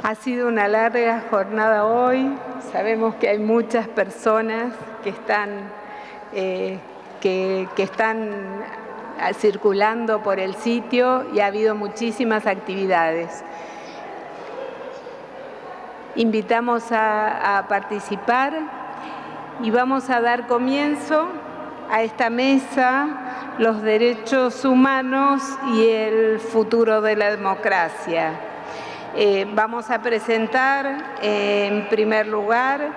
Ha sido una larga jornada hoy. Sabemos que hay muchas personas que están circulando por el sitio y ha habido muchísimas actividades. Invitamos a participar y vamos a dar comienzo a esta mesa, los derechos humanos y el futuro de la democracia. Vamos a presentar en primer lugar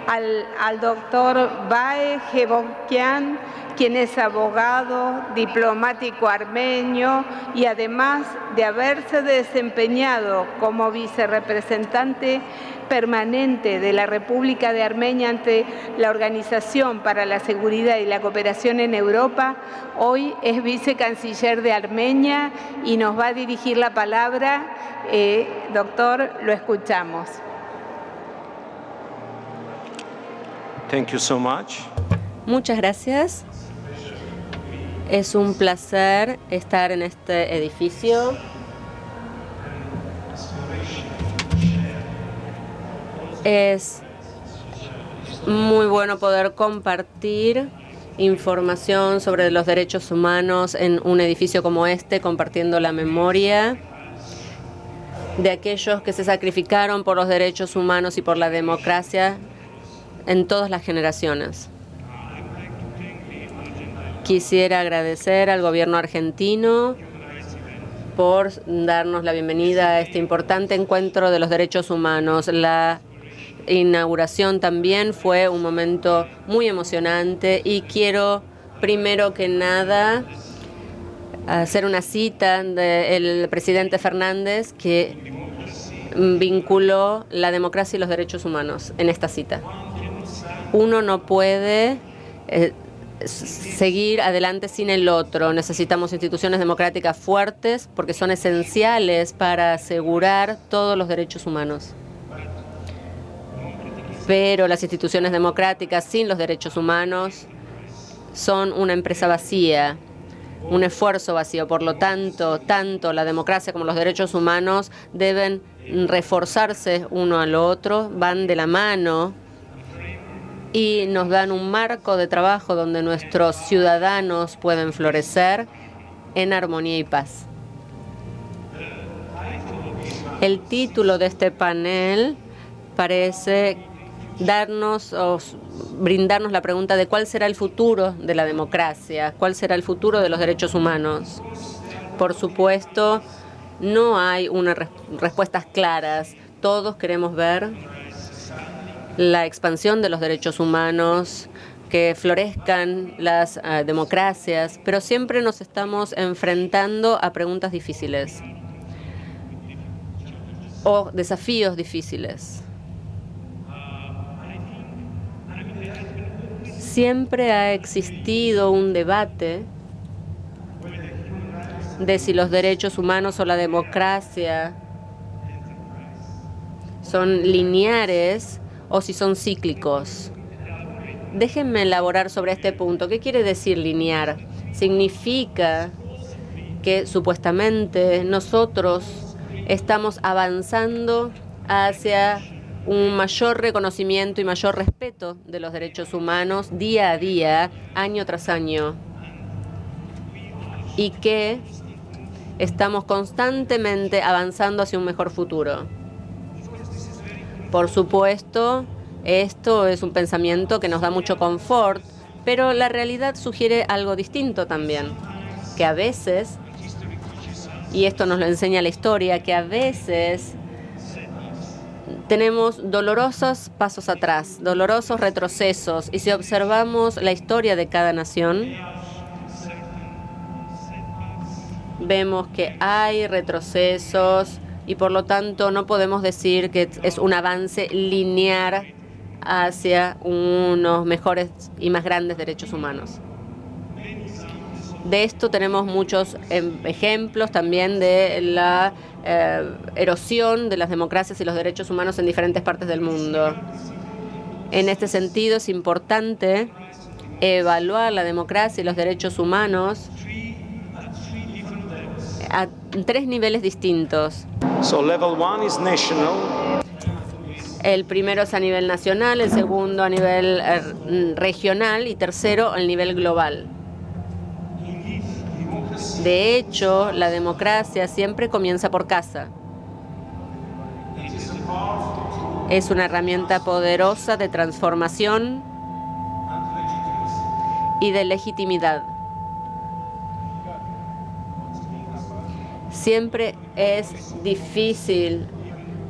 al doctor Bae Gebokyan, quien es abogado, diplomático armenio y además de haberse desempeñado como vicerrepresentante permanente de la República de Armenia ante la Organización para la Seguridad y la Cooperación en Europa, hoy es vicecanciller de Armenia y nos va a dirigir la palabra. Doctor, lo escuchamos. Thank you so much. Muchas gracias. Es un placer estar en este edificio. Es muy bueno poder compartir información sobre los derechos humanos en un edificio como este, compartiendo la memoria de aquellos que se sacrificaron por los derechos humanos y por la democracia en todas las generaciones. Quisiera agradecer al gobierno argentino por darnos la bienvenida a este importante encuentro de los derechos humanos. La inauguración también fue un momento muy emocionante y quiero, primero que nada, hacer una cita del presidente Fernández que vinculó la democracia y los derechos humanos en esta cita. Uno no puede seguir adelante sin el otro. Necesitamos instituciones democráticas fuertes porque son esenciales para asegurar todos los derechos humanos. Pero las instituciones democráticas sin los derechos humanos son una empresa vacía, un esfuerzo vacío. Por lo tanto, tanto la democracia como los derechos humanos deben reforzarse uno al otro, van de la mano y nos dan un marco de trabajo donde nuestros ciudadanos pueden florecer en armonía y paz. El título de este panel parece brindarnos la pregunta de cuál será el futuro de la democracia, cuál será el futuro de los derechos humanos. Por supuesto, no hay respuestas claras. Todos queremos ver la expansión de los derechos humanos, que florezcan las democracias, pero siempre nos estamos enfrentando a preguntas difíciles o desafíos difíciles. Siempre ha existido un debate de si los derechos humanos o la democracia son lineares o si son cíclicos. Déjenme elaborar sobre este punto. ¿Qué quiere decir lineal? Significa que supuestamente nosotros estamos avanzando hacia un mayor reconocimiento y mayor respeto de los derechos humanos día a día, año tras año, y que estamos constantemente avanzando hacia un mejor futuro. Por supuesto, esto es un pensamiento que nos da mucho confort, pero la realidad sugiere algo distinto también, que a veces, y esto nos lo enseña la historia, que a veces tenemos dolorosos pasos atrás, dolorosos retrocesos, y si observamos la historia de cada nación, vemos que hay retrocesos y por lo tanto no podemos decir que es un avance lineal hacia unos mejores y más grandes derechos humanos. De esto tenemos muchos ejemplos también de la erosión de las democracias y los derechos humanos en diferentes partes del mundo. En este sentido, es importante evaluar la democracia y los derechos humanos tres niveles distintos. So level 1 is national. El primero es a nivel nacional, el segundo a nivel regional y tercero al nivel global. De hecho, la democracia siempre comienza por casa. Es una herramienta poderosa de transformación y de legitimidad. Siempre es difícil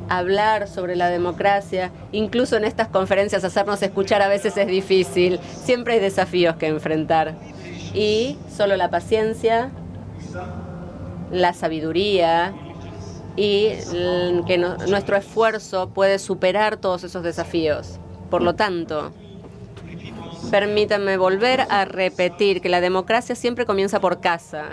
hablar sobre la democracia, incluso en estas conferencias hacernos escuchar a veces es difícil. Siempre hay desafíos que enfrentar. Y solo la paciencia, la sabiduría y que nuestro esfuerzo puede superar todos esos desafíos. Por lo tanto, permítanme volver a repetir que la democracia siempre comienza por casa.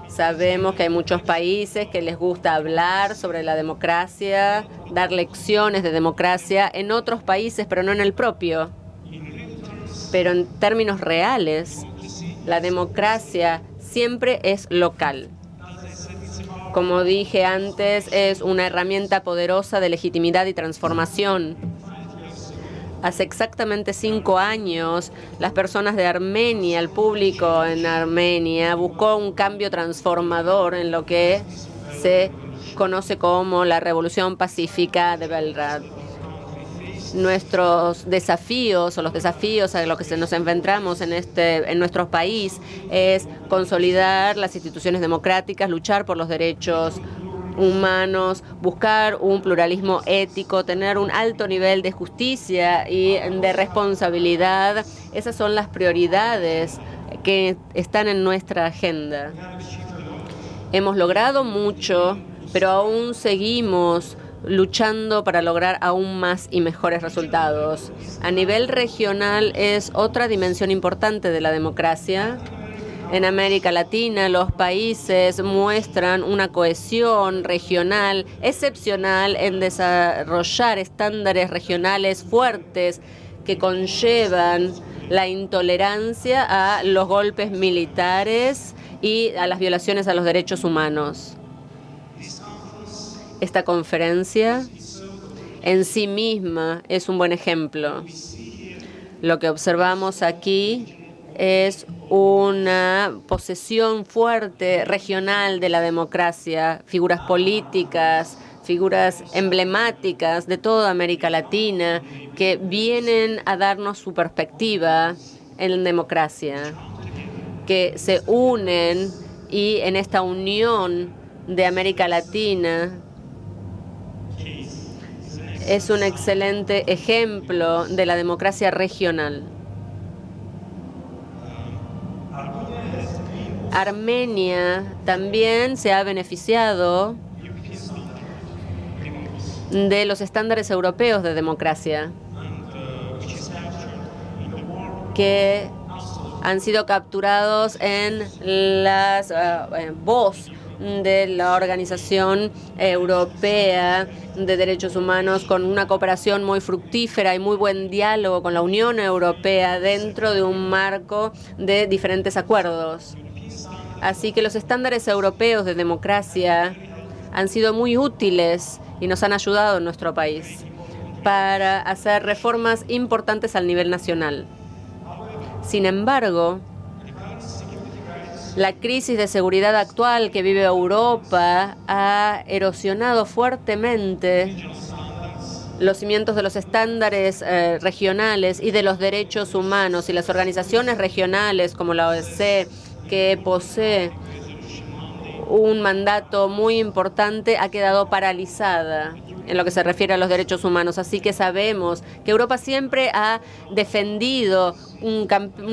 Sabemos que hay muchos países que les gusta hablar sobre la democracia, dar lecciones de democracia en otros países, pero no en el propio. Pero en términos reales, la democracia siempre es local. Como dije antes, es una herramienta poderosa de legitimidad y transformación. Hace exactamente 5 años, las personas de Armenia, el público en Armenia, buscó un cambio transformador en lo que se conoce como la Revolución Pacífica de Belgrado. Nuestros desafíos o los desafíos a los que nos enfrentamos en nuestro país es consolidar las instituciones democráticas, luchar por los derechos humanos, buscar un pluralismo ético, tener un alto nivel de justicia y de responsabilidad. Esas son las prioridades que están en nuestra agenda. Hemos logrado mucho, pero aún seguimos luchando para lograr aún más y mejores resultados. A nivel regional es otra dimensión importante de la democracia. En América Latina, los países muestran una cohesión regional excepcional en desarrollar estándares regionales fuertes que conllevan la intolerancia a los golpes militares y a las violaciones a los derechos humanos. Esta conferencia en sí misma es un buen ejemplo. Lo que observamos aquí es una posesión fuerte regional de la democracia, figuras políticas, figuras emblemáticas de toda América Latina que vienen a darnos su perspectiva en democracia, que se unen y en esta unión de América Latina es un excelente ejemplo de la democracia regional. Armenia también se ha beneficiado de los estándares europeos de democracia que han sido capturados en las voz de la Organización Europea de Derechos Humanos, con una cooperación muy fructífera y muy buen diálogo con la Unión Europea dentro de un marco de diferentes acuerdos. Así que los estándares europeos de democracia han sido muy útiles y nos han ayudado en nuestro país para hacer reformas importantes al nivel nacional. Sin embargo, la crisis de seguridad actual que vive Europa ha erosionado fuertemente los cimientos de los estándares regionales y de los derechos humanos, y las organizaciones regionales como la OSCE, que posee un mandato muy importante, ha quedado paralizada en lo que se refiere a los derechos humanos. Así que sabemos que Europa siempre ha defendido un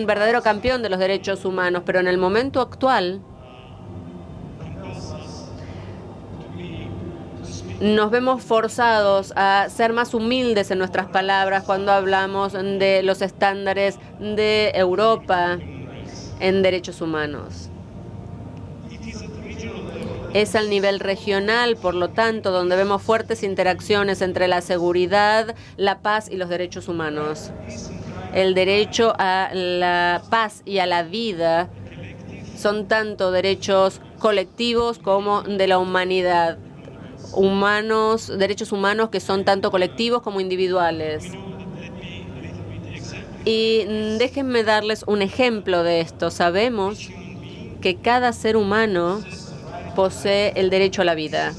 verdadero campeón de los derechos humanos, pero en el momento actual nos vemos forzados a ser más humildes en nuestras palabras cuando hablamos de los estándares de Europa en derechos humanos. Es al nivel regional, por lo tanto, donde vemos fuertes interacciones entre la seguridad, la paz y los derechos humanos. El derecho a la paz y a la vida son tanto derechos colectivos como de la humanidad. Derechos humanos que son tanto colectivos como individuales. Y déjenme darles un ejemplo de esto. Sabemos que cada ser humano posee el derecho a la vida.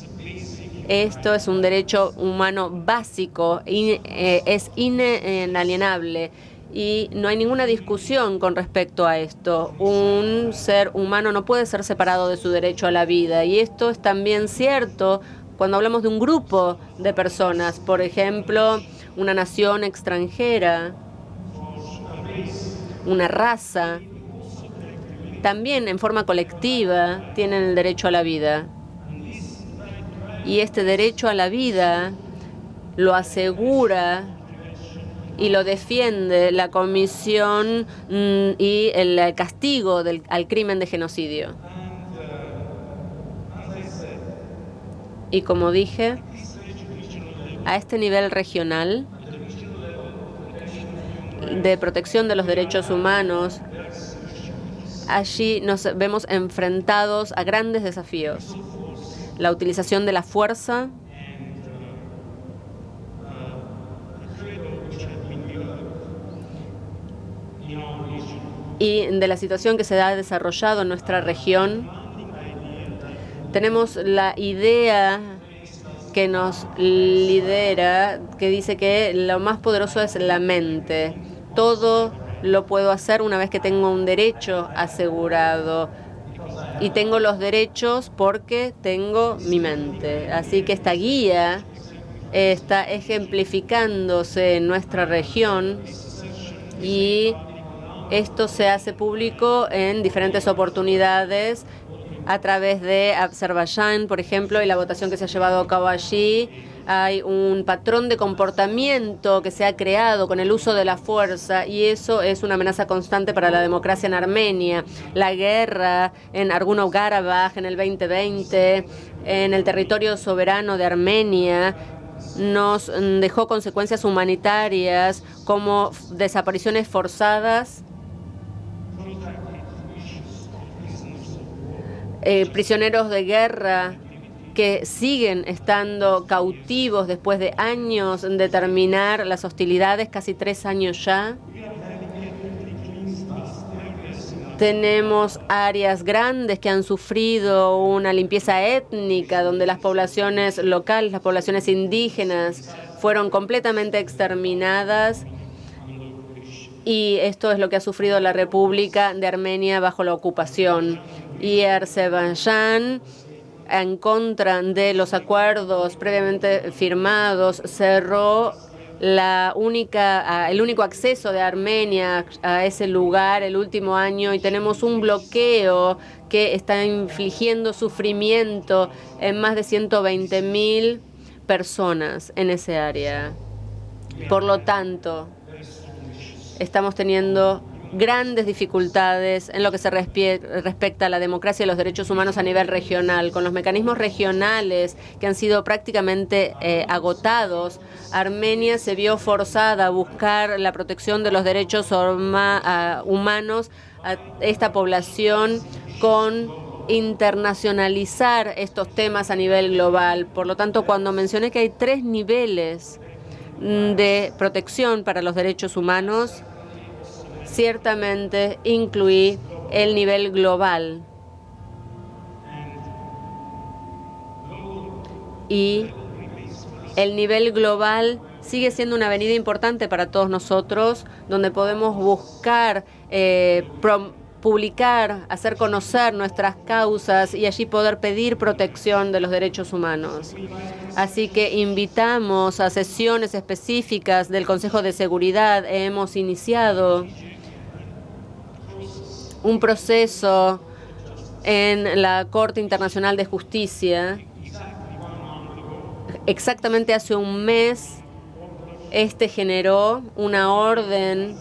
Esto es un derecho humano básico, es inalienable y no hay ninguna discusión con respecto a esto. Un ser humano no puede ser separado de su derecho a la vida y esto es también cierto cuando hablamos de un grupo de personas, por ejemplo, una nación extranjera, una raza, también en forma colectiva tienen el derecho a la vida. Y este derecho a la vida lo asegura y lo defiende la Comisión y el castigo al crimen de genocidio. Y como dije, a este nivel regional de protección de los derechos humanos, allí nos vemos enfrentados a grandes desafíos. La utilización de la fuerza y de la situación que se ha desarrollado en nuestra región. Tenemos la idea que nos lidera, que dice que lo más poderoso es la mente. Todo lo puedo hacer una vez que tengo un derecho asegurado. Y tengo los derechos porque tengo mi mente. Así que esta guía está ejemplificándose en nuestra región y esto se hace público en diferentes oportunidades a través de Azerbaiyán, por ejemplo, y la votación que se ha llevado a cabo allí. Hay un patrón de comportamiento que se ha creado con el uso de la fuerza y eso es una amenaza constante para la democracia en Armenia. La guerra en Nagorno-Karabaj en el 2020, en el territorio soberano de Armenia, nos dejó consecuencias humanitarias como desapariciones forzadas, prisioneros de guerra que siguen estando cautivos después de años de terminar las hostilidades, casi 3 años ya. Tenemos áreas grandes que han sufrido una limpieza étnica, donde las poblaciones locales, las poblaciones indígenas, fueron completamente exterminadas. Y esto es lo que ha sufrido la República de Armenia bajo la ocupación. Y Azerbaiyán, en contra de los acuerdos previamente firmados, cerró el único acceso de Armenia a ese lugar el último año y tenemos un bloqueo que está infligiendo sufrimiento en más de 120.000 personas en ese área. Por lo tanto, estamos teniendo grandes dificultades en lo que se respecta a la democracia y los derechos humanos a nivel regional. Con los mecanismos regionales que han sido prácticamente agotados, Armenia se vio forzada a buscar la protección de los derechos humanos a esta población con internacionalizar estos temas a nivel global. Por lo tanto, cuando mencioné que hay 3 niveles de protección para los derechos humanos, ciertamente incluí el nivel global. Y el nivel global sigue siendo una avenida importante para todos nosotros, donde podemos buscar, publicar, hacer conocer nuestras causas y allí poder pedir protección de los derechos humanos. Así que invitamos a sesiones específicas del Consejo de Seguridad. Hemos iniciado un proceso en la Corte Internacional de Justicia. Exactamente hace un mes, este generó una orden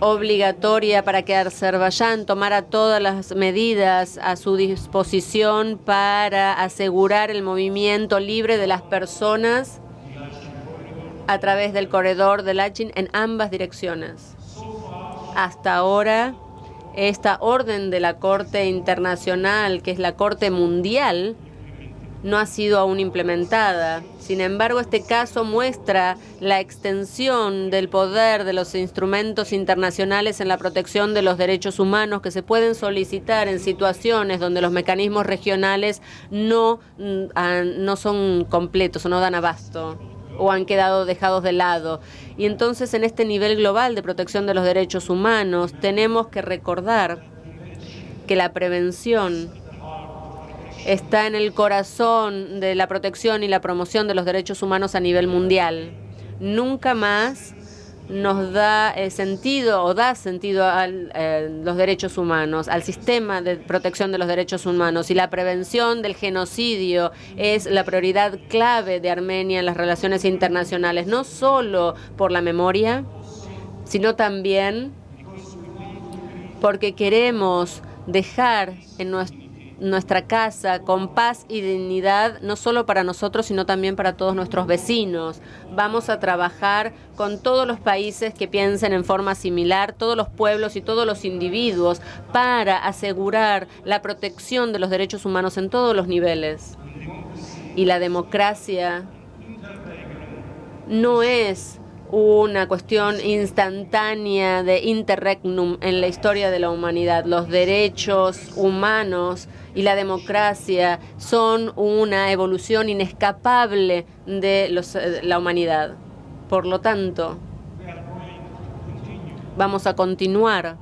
obligatoria para que Azerbaiyán tomara todas las medidas a su disposición para asegurar el movimiento libre de las personas a través del corredor de Lachin en ambas direcciones. Hasta ahora, esta orden de la Corte Internacional, que es la Corte Mundial, no ha sido aún implementada. Sin embargo, este caso muestra la extensión del poder de los instrumentos internacionales en la protección de los derechos humanos que se pueden solicitar en situaciones donde los mecanismos regionales no son completos o no dan abasto o han quedado dejados de lado. Y entonces, en este nivel global de protección de los derechos humanos, tenemos que recordar que la prevención está en el corazón de la protección y la promoción de los derechos humanos a nivel mundial. Nunca más nos da sentido a los derechos humanos, al sistema de protección de los derechos humanos. Y la prevención del genocidio es la prioridad clave de Armenia en las relaciones internacionales, no solo por la memoria, sino también porque queremos dejar en nuestra casa con paz y dignidad, no solo para nosotros, sino también para todos nuestros vecinos. Vamos a trabajar con todos los países que piensen en forma similar, todos los pueblos y todos los individuos, para asegurar la protección de los derechos humanos en todos los niveles. Y la democracia no es una cuestión instantánea de interregnum en la historia de la humanidad. Los derechos humanos y la democracia son una evolución inescapable de la humanidad. Por lo tanto, vamos a continuar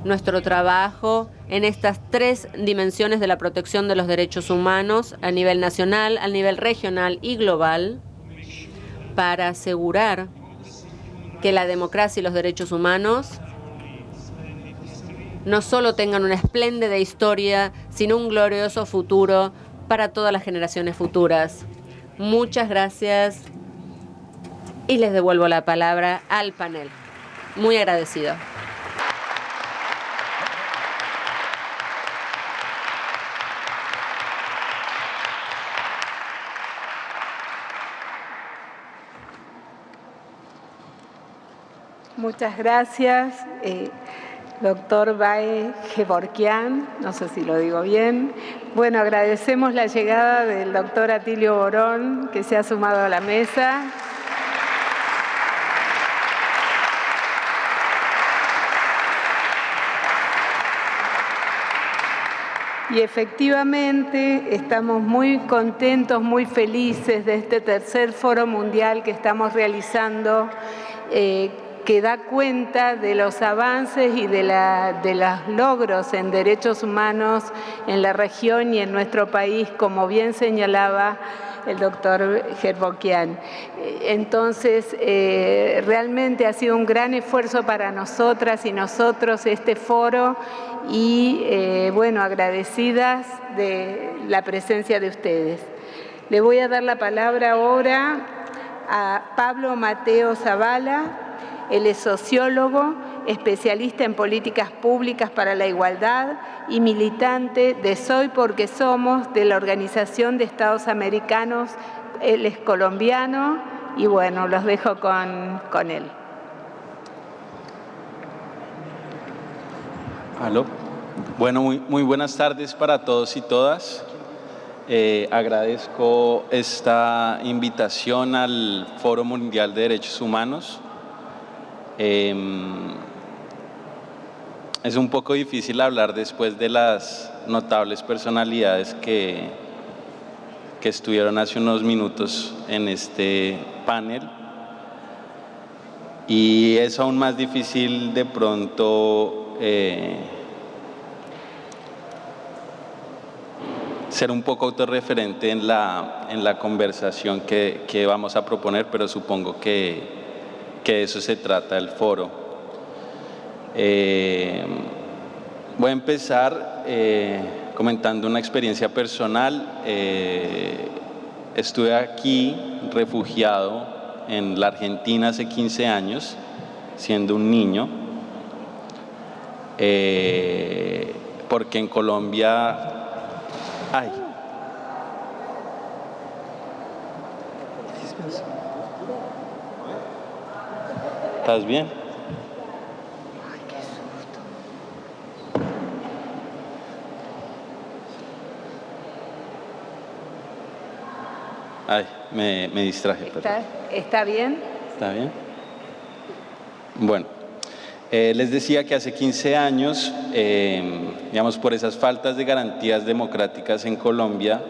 nuestro trabajo en estas tres dimensiones de la protección de los derechos humanos a nivel nacional, a nivel regional y global, para asegurar que la democracia y los derechos humanos no solo tengan una espléndida historia, sino un glorioso futuro para todas las generaciones futuras. Muchas gracias y les devuelvo la palabra al panel. Muy agradecido. Muchas gracias, doctor Bae Gevorkian, no sé si lo digo bien. Bueno, agradecemos la llegada del doctor Atilio Borón, que se ha sumado a la mesa. Y efectivamente estamos muy contentos, muy felices de este tercer foro mundial que estamos realizando, que da cuenta de los avances y de los logros en derechos humanos en la región y en nuestro país, como bien señalaba el doctor Gevorkian. Entonces, realmente ha sido un gran esfuerzo para nosotras y nosotros este foro y, bueno, agradecidas de la presencia de ustedes. Le voy a dar la palabra ahora a Pablo Mateo Zavala. Él es sociólogo, especialista en políticas públicas para la igualdad y militante de Soy Porque Somos, de la Organización de Estados Americanos. Él es colombiano y bueno, los dejo con él. Aló. Bueno, muy buenas tardes para todos y todas. Agradezco esta invitación al Foro Mundial de Derechos Humanos. Es un poco difícil hablar después de las notables personalidades que estuvieron hace unos minutos en este panel, y es aún más difícil de pronto ser un poco autorreferente en la conversación que vamos a proponer, pero supongo que de eso se trata el foro. Voy a empezar comentando una experiencia personal. Estuve aquí refugiado en la Argentina hace 15 años, siendo un niño, porque en Colombia... ¡Ay! ¿Estás bien? Ay, me distraje. ¿Está bien? ¿Está bien? Bueno, les decía que hace 15 años, digamos, por esas faltas de garantías democráticas en Colombia,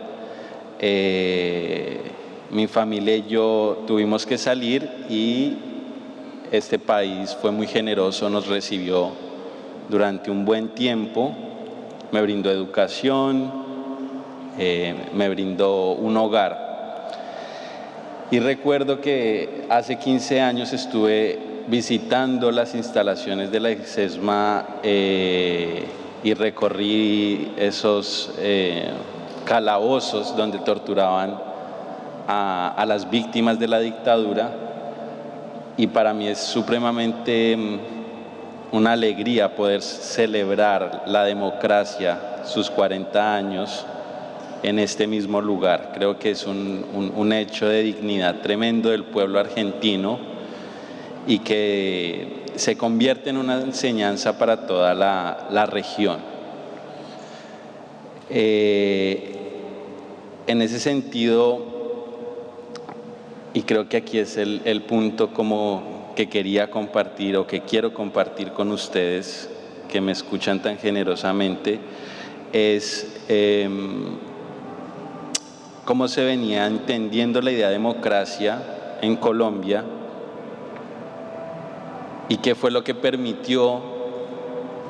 mi familia y yo tuvimos que salir y este país fue muy generoso, nos recibió durante un buen tiempo, me brindó educación, me brindó un hogar. Y recuerdo que hace 15 años estuve visitando las instalaciones de la ICESMA y recorrí esos calabozos donde torturaban a las víctimas de la dictadura, y para mí es supremamente una alegría poder celebrar la democracia, sus 40 años, en este mismo lugar. Creo que es un hecho de dignidad tremendo del pueblo argentino y que se convierte en una enseñanza para toda la región. En ese sentido, y creo que aquí es el punto como que quería compartir o que quiero compartir con ustedes que me escuchan tan generosamente, es cómo se venía entendiendo la idea de democracia en Colombia y qué fue lo que permitió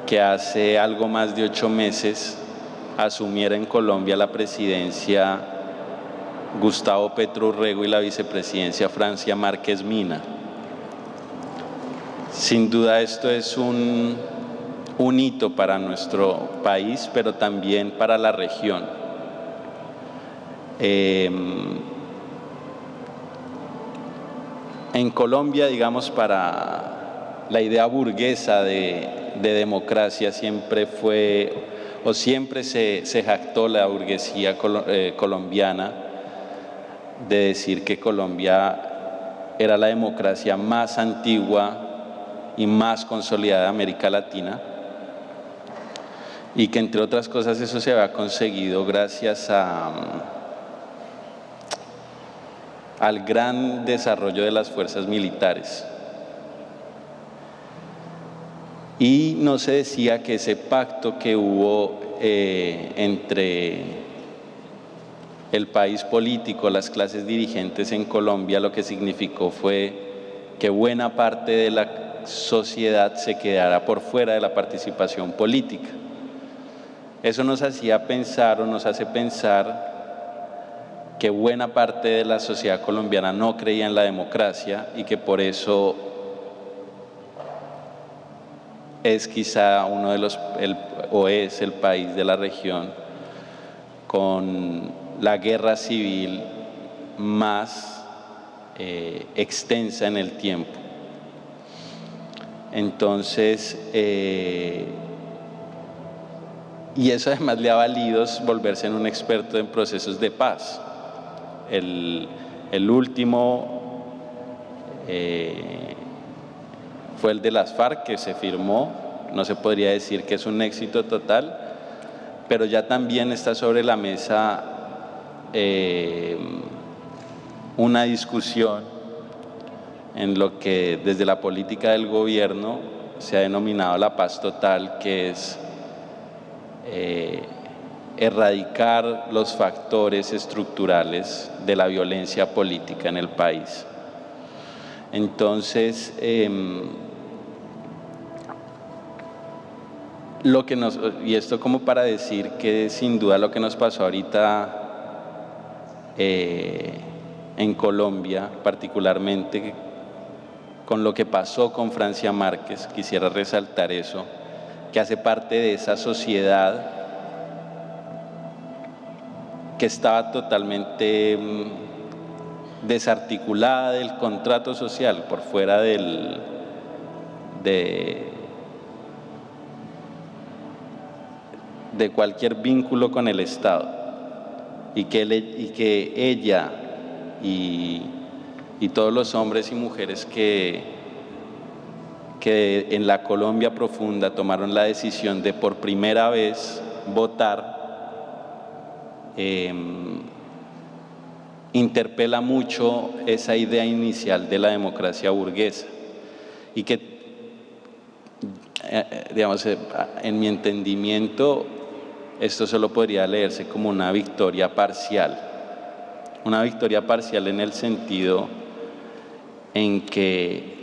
que hace algo más de 8 meses asumiera en Colombia la presidencia Gustavo Petro Urrego y la vicepresidencia Francia Márquez Mina. Sin duda esto es un hito para nuestro país, pero también para la región. En Colombia, digamos, para la idea burguesa de democracia siempre fue, o siempre se jactó la burguesía colombiana de decir que Colombia era la democracia más antigua y más consolidada de América Latina, y que entre otras cosas eso se había conseguido gracias al gran desarrollo de las fuerzas militares. Y no se decía que ese pacto que hubo entre el país político, las clases dirigentes en Colombia, lo que significó fue que buena parte de la sociedad se quedara por fuera de la participación política. Eso nos hacía pensar, o nos hace pensar, que buena parte de la sociedad colombiana no creía en la democracia y que por eso es quizá uno de los, o es el país de la región con la guerra civil más extensa en el tiempo. Entonces, y eso además le ha valido volverse en un experto en procesos de paz. El último fue el de las FARC, que se firmó. No se podría decir que es un éxito total, pero ya también está sobre la mesa una discusión en lo que desde la política del gobierno se ha denominado la paz total, que es erradicar los factores estructurales de la violencia política en el país. Entonces, y esto como para decir que sin duda lo que nos pasó ahorita en Colombia, particularmente con lo que pasó con Francia Márquez, quisiera resaltar eso, que hace parte de esa sociedad que estaba totalmente desarticulada del contrato social, por fuera de cualquier vínculo con el Estado, y que ella y todos los hombres y mujeres que en la Colombia profunda tomaron la decisión de por primera vez votar, interpela mucho esa idea inicial de la democracia burguesa y que, digamos, en mi entendimiento, esto solo podría leerse como una victoria parcial en el sentido en que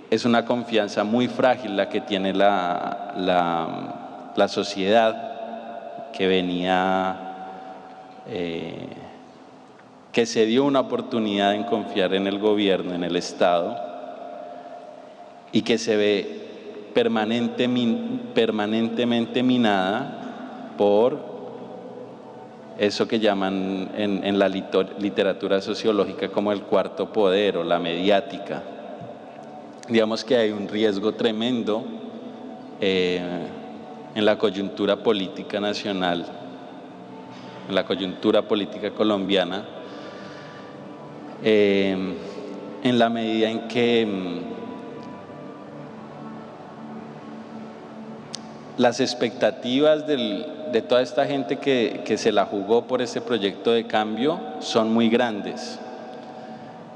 es una confianza muy frágil la que tiene la sociedad que venía, que se dio una oportunidad en confiar en el gobierno, en el Estado, y que se ve permanentemente minada por eso que llaman en la literatura sociológica como el cuarto poder o la mediática. Digamos que hay un riesgo tremendo en la coyuntura política nacional, en la coyuntura política colombiana, en la medida en que las expectativas de toda esta gente que se la jugó por ese proyecto de cambio son muy grandes,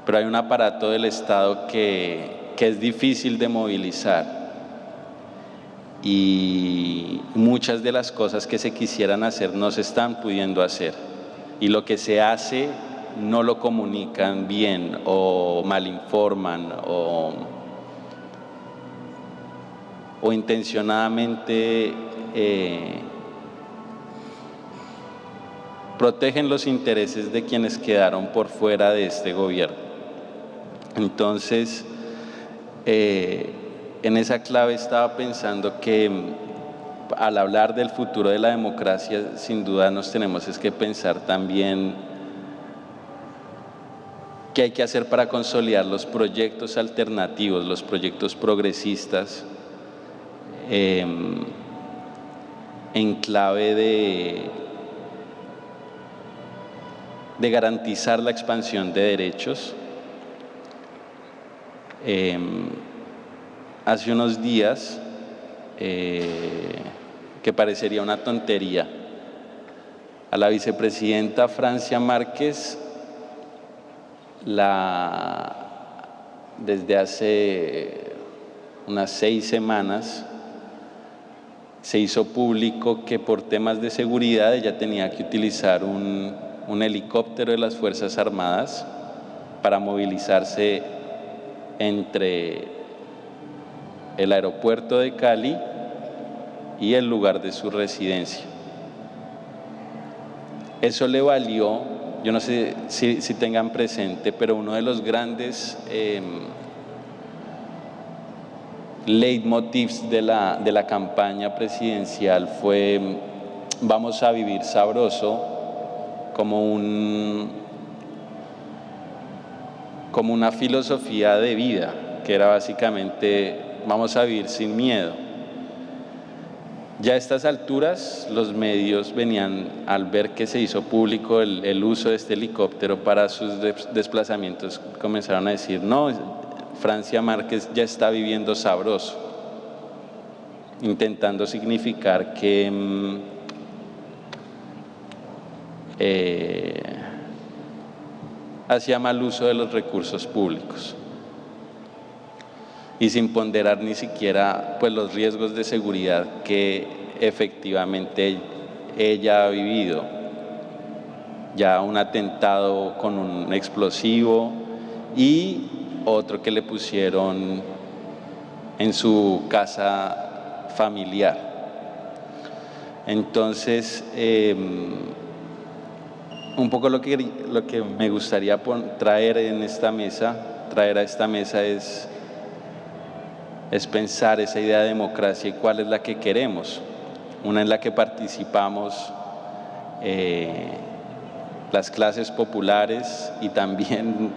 pero hay un aparato del Estado que es difícil de movilizar y muchas de las cosas que se quisieran hacer no se están pudiendo hacer, y lo que se hace no lo comunican bien o malinforman o intencionadamente protegen los intereses de quienes quedaron por fuera de este gobierno. Entonces, en esa clave estaba pensando que al hablar del futuro de la democracia, sin duda nos tenemos que pensar también qué hay que hacer para consolidar los proyectos alternativos, los proyectos progresistas, en clave de garantizar la expansión de derechos. Hace unos días, que parecería una tontería, a la vicepresidenta Francia Márquez, desde hace unas 6 semanas, se hizo público que por temas de seguridad ella tenía que utilizar un helicóptero de las Fuerzas Armadas para movilizarse entre el aeropuerto de Cali y el lugar de su residencia. Eso le valió, yo no sé si tengan presente, pero uno de los grandes leitmotivs de la campaña presidencial fue "Vamos a vivir sabroso", como una filosofía de vida, que era básicamente vamos a vivir sin miedo. Ya a estas alturas los medios venían, al ver que se hizo público el uso de este helicóptero para sus desplazamientos, comenzaron a decir, no, Francia Márquez ya está viviendo sabroso, intentando significar que hacía mal uso de los recursos públicos y sin ponderar ni siquiera pues los riesgos de seguridad que efectivamente ella ha vivido. Ya un atentado con un explosivo y otro que le pusieron en su casa familiar. Entonces, un poco lo que me gustaría traer a esta mesa es pensar esa idea de democracia y cuál es la que queremos. Una en la que participamos las clases populares y también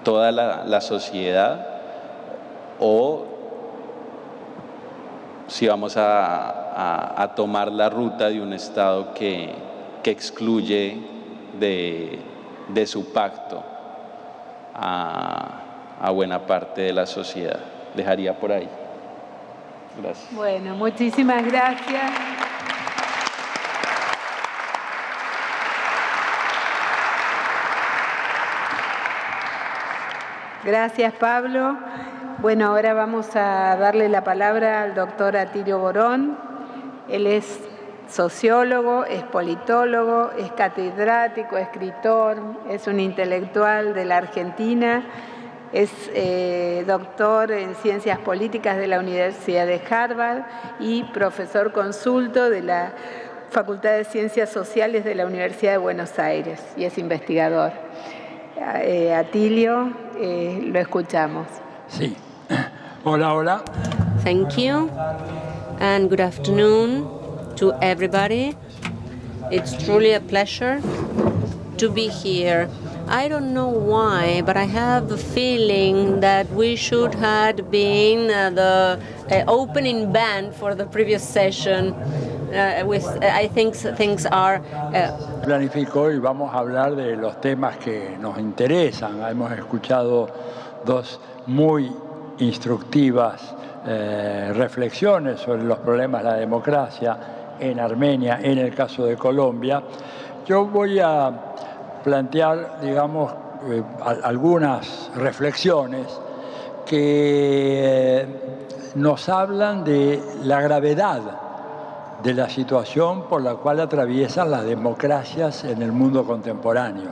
toda la sociedad, o si vamos a tomar la ruta de un Estado que excluye de su pacto a buena parte de la sociedad. Dejaría por ahí. Gracias. Bueno, muchísimas gracias. Gracias, Pablo. Bueno, ahora vamos a darle la palabra al doctor Atilio Borón. Él es sociólogo, es politólogo, es catedrático, escritor, es un intelectual de la Argentina, es doctor en Ciencias Políticas de la Universidad de Harvard y profesor consulto de la Facultad de Ciencias Sociales de la Universidad de Buenos Aires y es investigador. Atilio, lo escuchamos. Sí. Hola, hola. Thank you, and good afternoon to everybody. It's truly a pleasure to be here. I don't know why, but I have the feeling that we should have been the opening band for the previous session. I think things are... Planificó y vamos a hablar de los temas que nos interesan. Hemos escuchado dos muy instructivas reflexiones sobre los problemas de la democracia en Armenia, en el caso de Colombia. Yo voy a plantear, digamos, algunas reflexiones que nos hablan de la gravedad de la situación por la cual atraviesan las democracias en el mundo contemporáneo.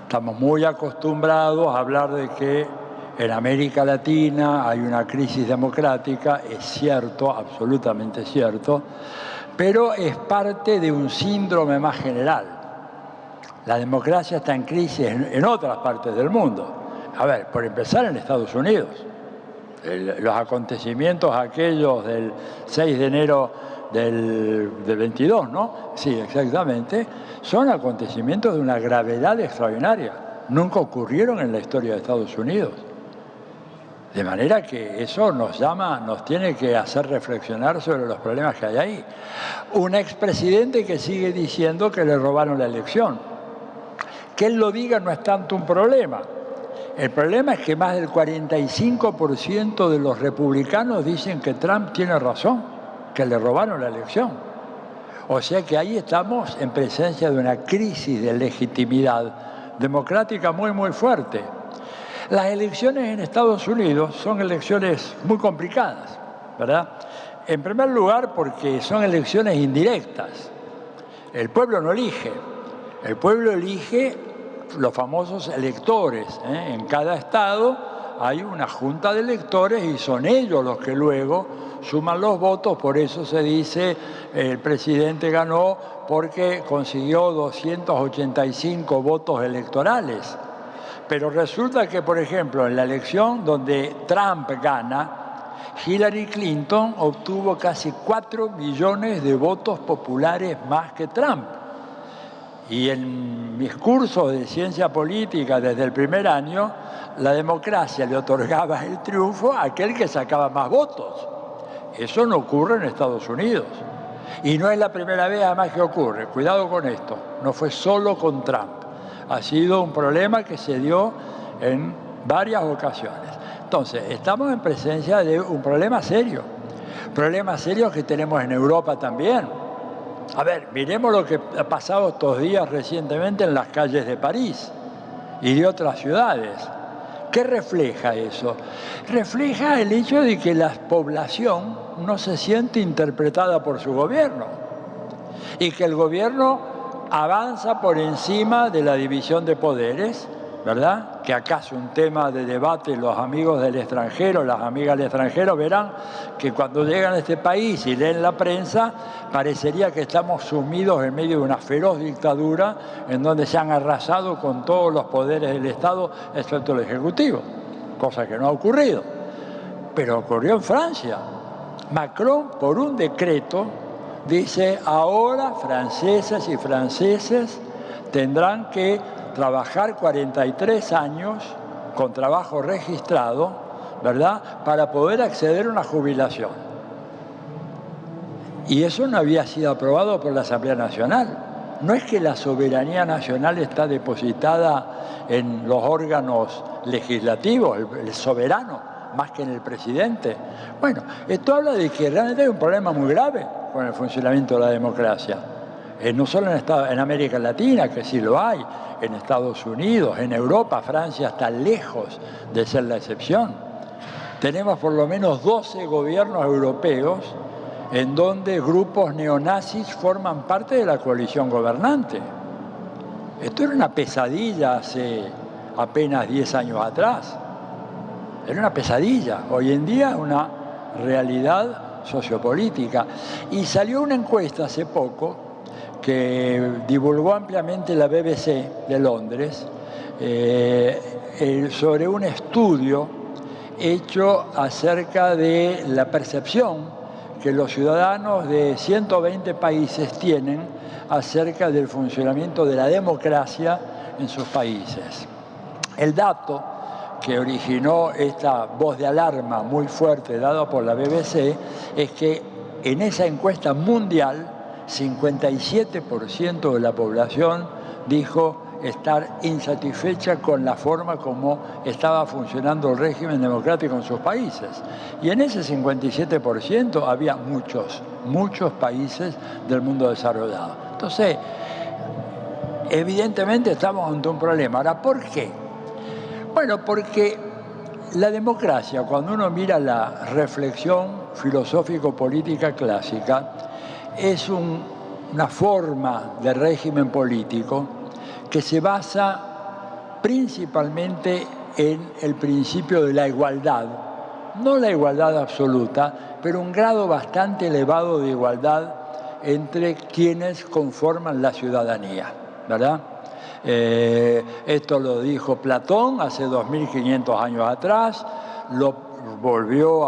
Estamos muy acostumbrados a hablar de que en América Latina hay una crisis democrática, es cierto, absolutamente cierto, pero es parte de un síndrome más general. La democracia está en crisis en otras partes del mundo. A ver, por empezar en Estados Unidos. Los acontecimientos aquellos del 6 de enero del 22, ¿no? Sí, exactamente. Son acontecimientos de una gravedad extraordinaria. Nunca ocurrieron en la historia de Estados Unidos. De manera que eso nos tiene que hacer reflexionar sobre los problemas que hay ahí. Un expresidente que sigue diciendo que le robaron la elección. Que él lo diga no es tanto un problema. El problema es que más del 45% de los republicanos dicen que Trump tiene razón, que le robaron la elección. O sea que ahí estamos en presencia de una crisis de legitimidad democrática muy, muy fuerte. Las elecciones en Estados Unidos son elecciones muy complicadas, ¿verdad? En primer lugar, porque son elecciones indirectas. El pueblo no elige. El pueblo elige los famosos electores. En cada estado hay una junta de electores y son ellos los que luego suman los votos. Por eso se dice el presidente ganó porque consiguió 285 votos electorales. Pero resulta que, por ejemplo, en la elección donde Trump gana, Hillary Clinton obtuvo casi 4 millones de votos populares más que Trump. Y en mis cursos de ciencia política desde el primer año, la democracia le otorgaba el triunfo a aquel que sacaba más votos. Eso no ocurre en Estados Unidos. Y no es la primera vez además que ocurre. Cuidado con esto. No fue solo con Trump. Ha sido un problema que se dio en varias ocasiones. Entonces, estamos en presencia de un problema serio. Problemas serios que tenemos en Europa también. A ver, miremos lo que ha pasado estos días recientemente en las calles de París y de otras ciudades. ¿Qué refleja eso? Refleja el hecho de que la población no se siente interpretada por su gobierno y que el gobierno avanza por encima de la división de poderes, ¿verdad? Que acá es un tema de debate. Los amigos del extranjero, las amigas del extranjero verán que cuando llegan a este país y leen la prensa, parecería que estamos sumidos en medio de una feroz dictadura en donde se han arrasado con todos los poderes del Estado, excepto el Ejecutivo, cosa que no ha ocurrido. Pero ocurrió en Francia. Macron, por un decreto, dice, ahora francesas y franceses tendrán que trabajar 43 años con trabajo registrado, ¿verdad?, para poder acceder a una jubilación. Y eso no había sido aprobado por la Asamblea Nacional. No es que la soberanía nacional está depositada en los órganos legislativos, el soberano, más que en el presidente. Bueno, esto habla de que realmente hay un problema muy grave con el funcionamiento de la democracia. no solo en América Latina, que sí lo hay, en Estados Unidos, en Europa. Francia está lejos de ser la excepción. Tenemos por lo menos 12 gobiernos europeos en donde grupos neonazis forman parte de la coalición gobernante. Esto era una pesadilla hace apenas 10 años atrás. Era una pesadilla. Hoy en día es una realidad sociopolítica. Y salió una encuesta hace poco que divulgó ampliamente la BBC de Londres sobre un estudio hecho acerca de la percepción que los ciudadanos de 120 países tienen acerca del funcionamiento de la democracia en sus países. El dato que originó esta voz de alarma muy fuerte dada por la BBC es que en esa encuesta mundial 57% de la población dijo estar insatisfecha con la forma como estaba funcionando el régimen democrático en sus países. Y en ese 57% había muchos países del mundo desarrollado. Entonces, evidentemente estamos ante un problema. Ahora, ¿por qué? Bueno, porque la democracia, cuando uno mira la reflexión filosófico-política clásica, es una forma de régimen político que se basa principalmente en el principio de la igualdad, no la igualdad absoluta, pero un grado bastante elevado de igualdad entre quienes conforman la ciudadanía, ¿verdad? Esto lo dijo Platón hace 2500 años atrás, lo volvió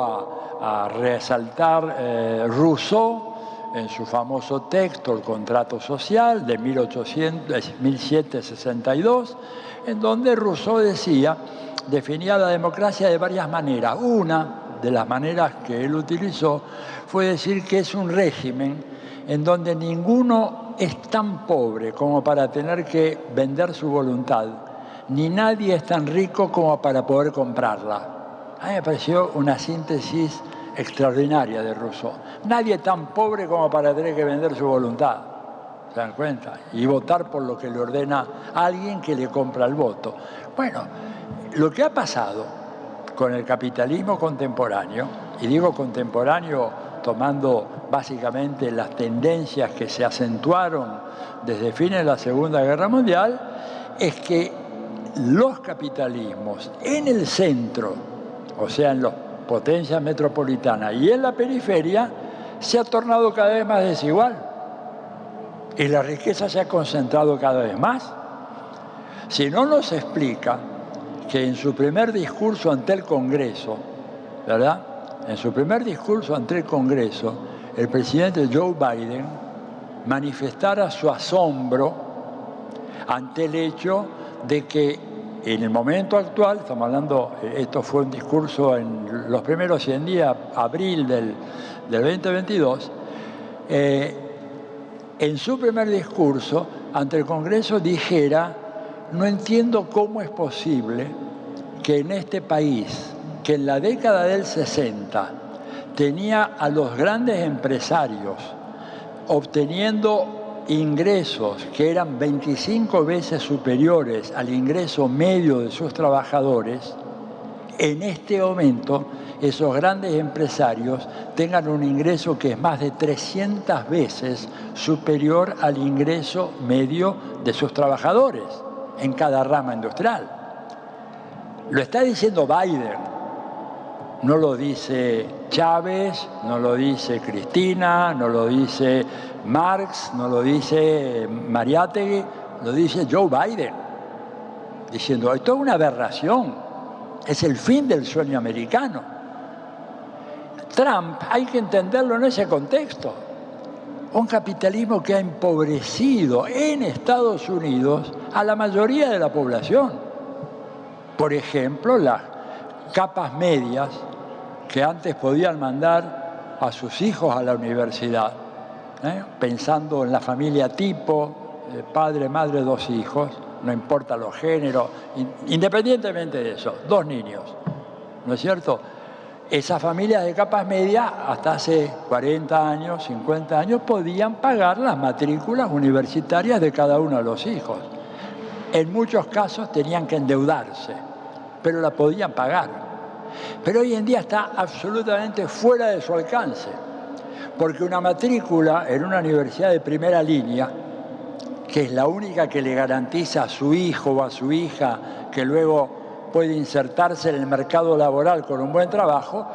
a resaltar Rousseau en su famoso texto, El contrato social, de 1762, en donde Rousseau definía la democracia de varias maneras. Una de las maneras que él utilizó fue decir que es un régimen en donde ninguno es tan pobre como para tener que vender su voluntad, ni nadie es tan rico como para poder comprarla. A mí me pareció una síntesis extraordinaria de Rousseau. Nadie tan pobre como para tener que vender su voluntad, ¿se dan cuenta? Y votar por lo que le ordena a alguien que le compra el voto. Bueno, lo que ha pasado con el capitalismo contemporáneo, y digo contemporáneo tomando básicamente las tendencias que se acentuaron desde fines de la Segunda Guerra Mundial, es que los capitalismos en el centro, o sea, en las potencias metropolitanas y en la periferia, se ha tornado cada vez más desigual. Y la riqueza se ha concentrado cada vez más. Si no nos explica que en su primer discurso ante el Congreso, ¿verdad? En su primer discurso ante el Congreso, el presidente Joe Biden manifestara su asombro ante el hecho de que en el momento actual, estamos hablando, esto fue un discurso en los primeros 100 días, abril del 2022, en su primer discurso ante el Congreso dijera: no entiendo cómo es posible que en este país, que en la década del 60 tenía a los grandes empresarios obteniendo ingresos que eran 25 veces superiores al ingreso medio de sus trabajadores, en este momento esos grandes empresarios tengan un ingreso que es más de 300 veces superior al ingreso medio de sus trabajadores en cada rama industrial. Lo está diciendo Biden, no lo dice Chávez, no lo dice Cristina, no lo dice Marx, no lo dice Mariátegui, lo dice Joe Biden, diciendo: esto es una aberración, es el fin del sueño americano. Trump hay que entenderlo en ese contexto. Un capitalismo que ha empobrecido en Estados Unidos a la mayoría de la población. Por ejemplo, las capas medias que antes podían mandar a sus hijos a la universidad, pensando en la familia tipo, padre, madre, 2 hijos, no importa los géneros, independientemente de eso, 2 niños, ¿no es cierto? esas familias de capas medias, hasta hace 40 años, 50 años, podían pagar las matrículas universitarias de cada uno de los hijos. En muchos casos tenían que endeudarse, pero la podían pagar. Pero hoy en día está absolutamente fuera de su alcance, porque una matrícula en una universidad de primera línea, que es la única que le garantiza a su hijo o a su hija que luego puede insertarse en el mercado laboral con un buen trabajo,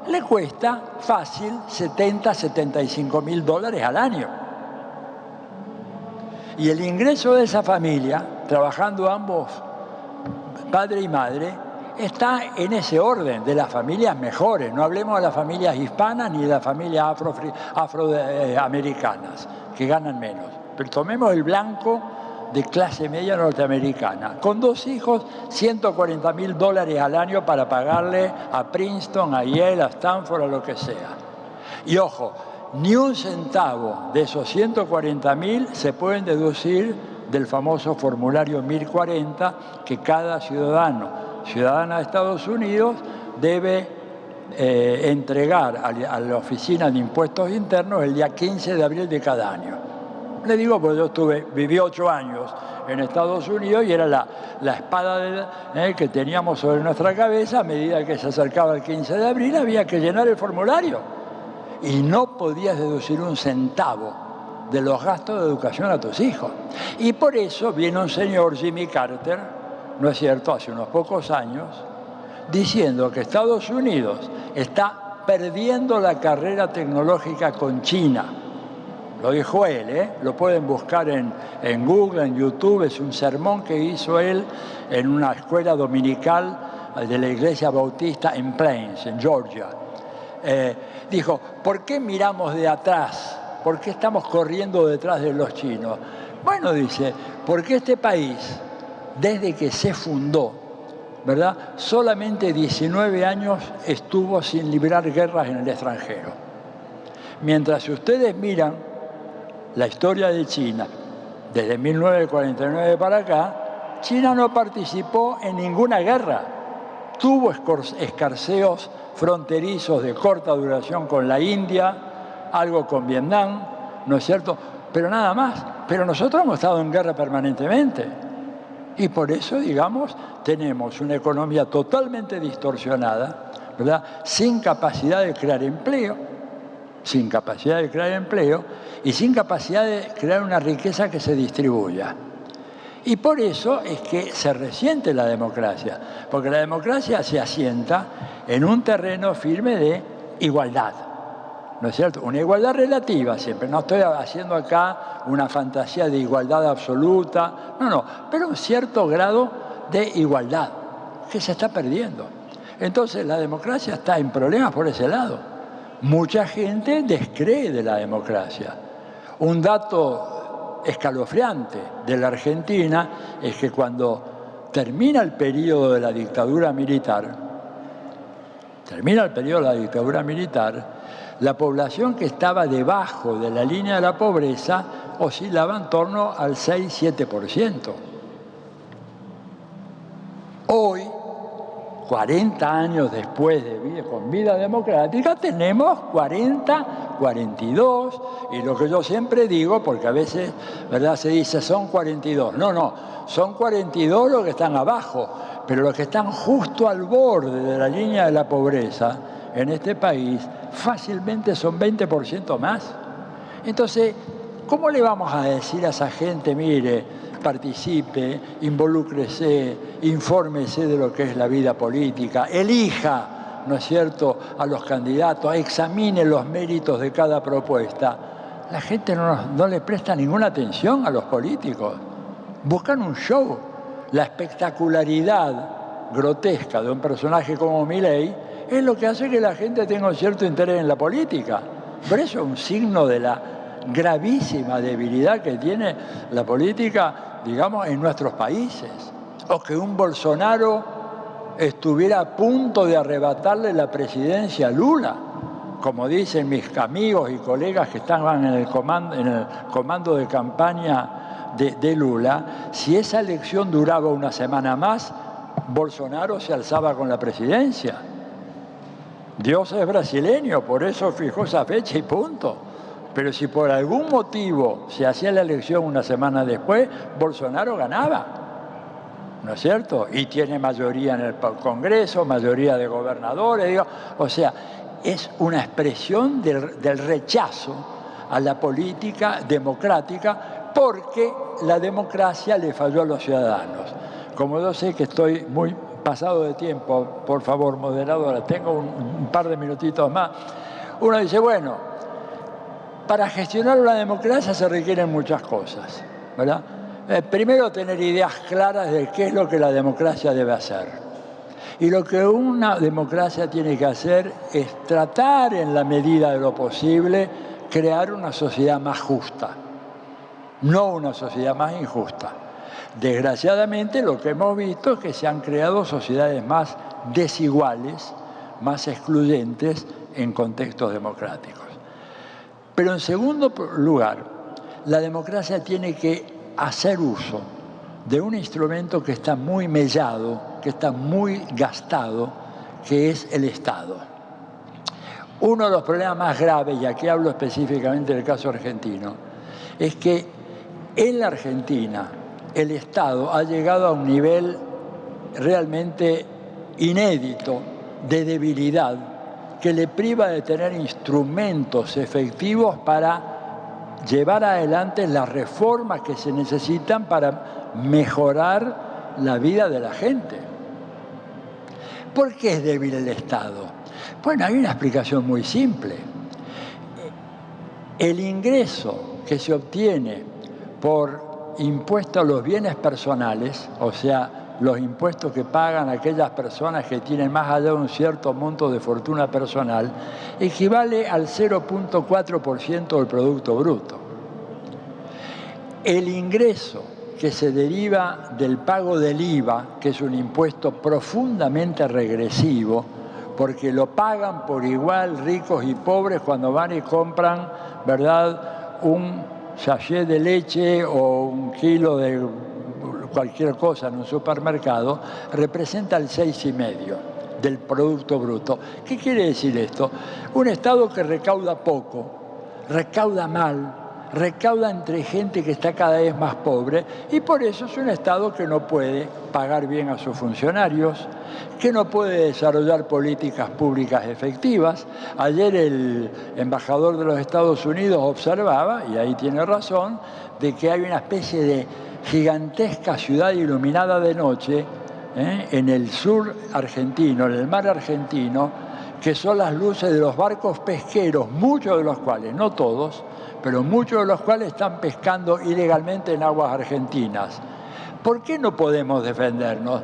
le cuesta fácil $70.000-$75.000 al año. Y el ingreso de esa familia, trabajando ambos, padre y madre, está en ese orden de las familias mejores. No hablemos de las familias hispanas ni de las familias afroamericanas, que ganan menos. Pero tomemos el blanco de clase media norteamericana. Con 2 hijos, $140.000 al año para pagarle a Princeton, a Yale, a Stanford, a lo que sea. Y ojo, ni un centavo de esos 140.000 se pueden deducir del famoso formulario 1040 que cada ciudadana de Estados Unidos debe entregar a la Oficina de Impuestos Internos el día 15 de abril de cada año. Le digo porque yo viví 8 años en Estados Unidos y era la espada que teníamos sobre nuestra cabeza. A medida que se acercaba el 15 de abril había que llenar el formulario y no podías deducir un centavo de los gastos de educación a tus hijos. Y por eso viene un señor, Jimmy Carter, ¿no es cierto?, hace unos pocos años, diciendo que Estados Unidos está perdiendo la carrera tecnológica con China. Lo dijo él, lo pueden buscar en Google, en YouTube, es un sermón que hizo él en una escuela dominical de la Iglesia Bautista en Plains, en Georgia. Dijo, ¿por qué miramos de atrás? ¿Por qué estamos corriendo detrás de los chinos? Bueno, dice, porque este país, desde que se fundó, ¿verdad?, solamente 19 años estuvo sin librar guerras en el extranjero. Mientras si ustedes miran la historia de China, desde 1949 para acá, China no participó en ninguna guerra. Tuvo escarceos fronterizos de corta duración con la India, algo con Vietnam, ¿no es cierto?, pero nada más. Pero nosotros hemos estado en guerra permanentemente. Y por eso, digamos, tenemos una economía totalmente distorsionada, ¿verdad?, sin capacidad de crear empleo, y sin capacidad de crear una riqueza que se distribuya. Y por eso es que se resiente la democracia, porque la democracia se asienta en un terreno firme de igualdad, ¿no es cierto? Una igualdad relativa siempre, no estoy haciendo acá una fantasía de igualdad absoluta, no, pero un cierto grado de igualdad que se está perdiendo. Entonces la democracia está en problemas por ese lado. Mucha gente descree de la democracia. Un dato escalofriante de la Argentina es que cuando termina el periodo de la dictadura militar, la población que estaba debajo de la línea de la pobreza oscilaba en torno al 6-7%. Hoy, 40 años después con vida democrática, tenemos 42, y lo que yo siempre digo, porque a veces, ¿verdad?, se dice son 42. No, son 42 los que están abajo, pero los que están justo al borde de la línea de la pobreza en este país fácilmente son 20% más. Entonces, ¿cómo le vamos a decir a esa gente, mire, participe, involúcrese, infórmese de lo que es la vida política, elija, ¿no es cierto?, a los candidatos, examine los méritos de cada propuesta? La gente no le presta ninguna atención a los políticos. Buscan un show. La espectacularidad grotesca de un personaje como Milei es lo que hace que la gente tenga un cierto interés en la política. Por eso es un signo de la gravísima debilidad que tiene la política, digamos, en nuestros países. O que un Bolsonaro estuviera a punto de arrebatarle la presidencia a Lula, como dicen mis amigos y colegas que estaban en el comando de campaña de Lula. Si esa elección duraba una semana más, Bolsonaro se alzaba con la presidencia. Dios es brasileño, por eso fijó esa fecha y punto. Pero si por algún motivo se hacía la elección una semana después, Bolsonaro ganaba, ¿no es cierto? Y tiene mayoría en el Congreso, mayoría de gobernadores, digo, o sea, es una expresión del rechazo a la política democrática porque la democracia le falló a los ciudadanos. Como yo sé que estoy muy pasado de tiempo, por favor, moderadora, tengo un par de minutitos más, uno dice, bueno, para gestionar la democracia se requieren muchas cosas, ¿verdad? Primero, tener ideas claras de qué es lo que la democracia debe hacer. Y lo que una democracia tiene que hacer es tratar, en la medida de lo posible, crear una sociedad más justa, no una sociedad más injusta. Desgraciadamente, lo que hemos visto es que se han creado sociedades más desiguales, más excluyentes en contextos democráticos. Pero en segundo lugar, la democracia tiene que hacer uso de un instrumento que está muy mellado, que está muy gastado, que es el Estado. Uno de los problemas más graves, y aquí hablo específicamente del caso argentino, es que en la Argentina el Estado ha llegado a un nivel realmente inédito de debilidad que le priva de tener instrumentos efectivos para llevar adelante las reformas que se necesitan para mejorar la vida de la gente. ¿Por qué es débil el Estado? Bueno, hay una explicación muy simple. El ingreso que se obtiene por impuesto a los bienes personales, o sea, los impuestos que pagan aquellas personas que tienen más allá de un cierto monto de fortuna personal, equivale al 0.4% del Producto Bruto. El ingreso que se deriva del pago del IVA, que es un impuesto profundamente regresivo, porque lo pagan por igual ricos y pobres cuando van y compran, ¿verdad?, un sachet de leche o un kilo de cualquier cosa en un supermercado, representa el 6,5% del Producto Bruto. ¿Qué quiere decir esto? Un Estado que recauda poco, recauda mal, recauda entre gente que está cada vez más pobre, y por eso es un Estado que no puede pagar bien a sus funcionarios, que no puede desarrollar políticas públicas efectivas. Ayer el embajador de los Estados Unidos observaba, y ahí tiene razón, de que hay una especie de gigantesca ciudad iluminada de noche en el sur argentino, en el mar argentino, que son las luces de los barcos pesqueros, muchos de los cuales, no todos, pero muchos de los cuales están pescando ilegalmente en aguas argentinas. ¿Por qué no podemos defendernos?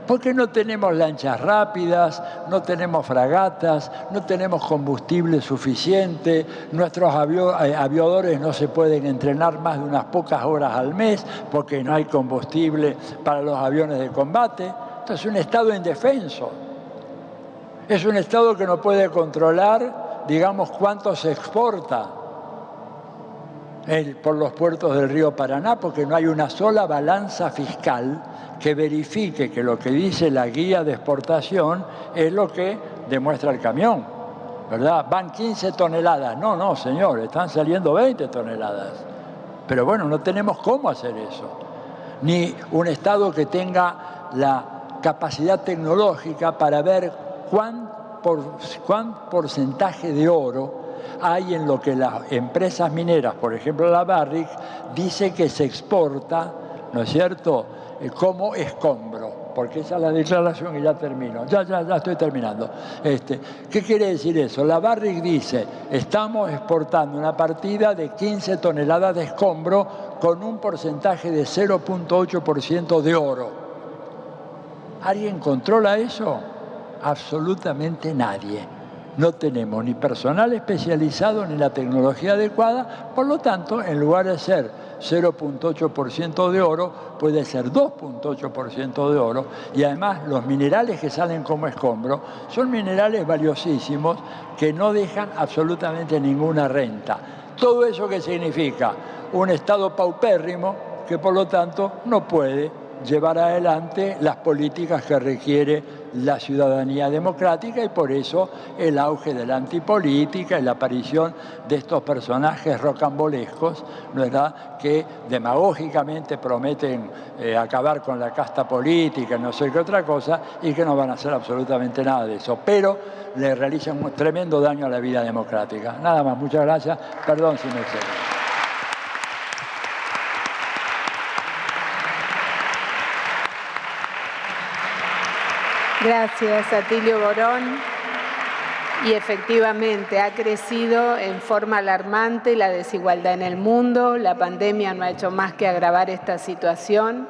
Porque no tenemos lanchas rápidas, no tenemos fragatas, no tenemos combustible suficiente, nuestros aviadores no se pueden entrenar más de unas pocas horas al mes porque no hay combustible para los aviones de combate. Esto es un Estado indefenso. Es un Estado que no puede controlar, digamos, cuánto se exporta por los puertos del río Paraná, porque no hay una sola balanza fiscal que verifique que lo que dice la guía de exportación es lo que demuestra el camión, ¿verdad? Van 15 toneladas. No, señor, están saliendo 20 toneladas. Pero bueno, no tenemos cómo hacer eso. Ni un Estado que tenga la capacidad tecnológica para ver cuán porcentaje de oro hay en lo que las empresas mineras, por ejemplo la Barrick, dice que se exporta, ¿no es cierto?, como escombro, porque esa es la declaración y ya termino, ya estoy terminando. ¿Qué quiere decir eso? La Barrick dice, estamos exportando una partida de 15 toneladas de escombro con un porcentaje de 0.8% de oro. ¿Alguien controla eso? Absolutamente nadie. No tenemos ni personal especializado ni la tecnología adecuada, por lo tanto, en lugar de ser 0.8% de oro, puede ser 2.8% de oro, y además los minerales que salen como escombro son minerales valiosísimos que no dejan absolutamente ninguna renta. Todo eso que significa un Estado paupérrimo que por lo tanto no puede llevar adelante las políticas que requiere la ciudadanía democrática y por eso el auge de la antipolítica y la aparición de estos personajes rocambolescos, ¿verdad?, que demagógicamente prometen acabar con la casta política, no sé qué otra cosa, y que no van a hacer absolutamente nada de eso, pero le realizan un tremendo daño a la vida democrática. Nada más, muchas gracias. Perdón si me excedo. Gracias, Atilio Borón. Y efectivamente ha crecido en forma alarmante la desigualdad en el mundo. La pandemia no ha hecho más que agravar esta situación.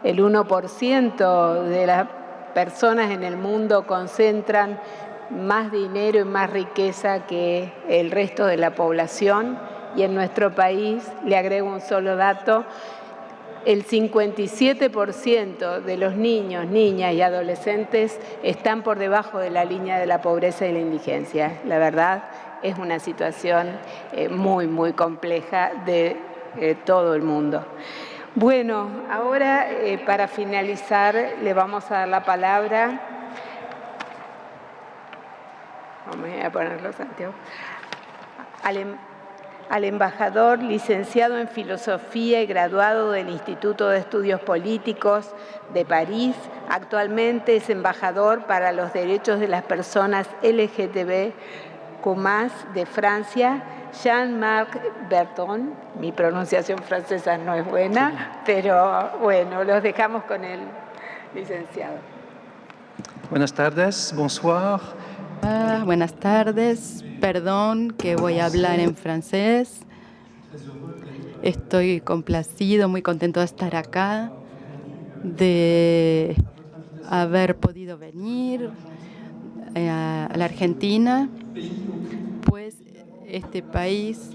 El 1% de las personas en el mundo concentran más dinero y más riqueza que el resto de la población. Y en nuestro país, le agrego un solo dato, el 57% de los niños, niñas y adolescentes están por debajo de la línea de la pobreza y la indigencia. La verdad, es una situación muy, muy compleja de todo el mundo. Bueno, ahora para finalizar le vamos a dar la palabra. Vamos a poner los anteojos. Al embajador licenciado en Filosofía y graduado del Instituto de Estudios Políticos de París. Actualmente es embajador para los derechos de las personas LGTBQ+ de Francia, Jean-Marc Berton. Mi pronunciación francesa no es buena, pero bueno, los dejamos con el licenciado. Buenas tardes, bonsoir. Buenas tardes, perdón que voy a hablar en francés. Estoy complacido, muy contento de estar acá, de haber podido venir a la Argentina, pues este país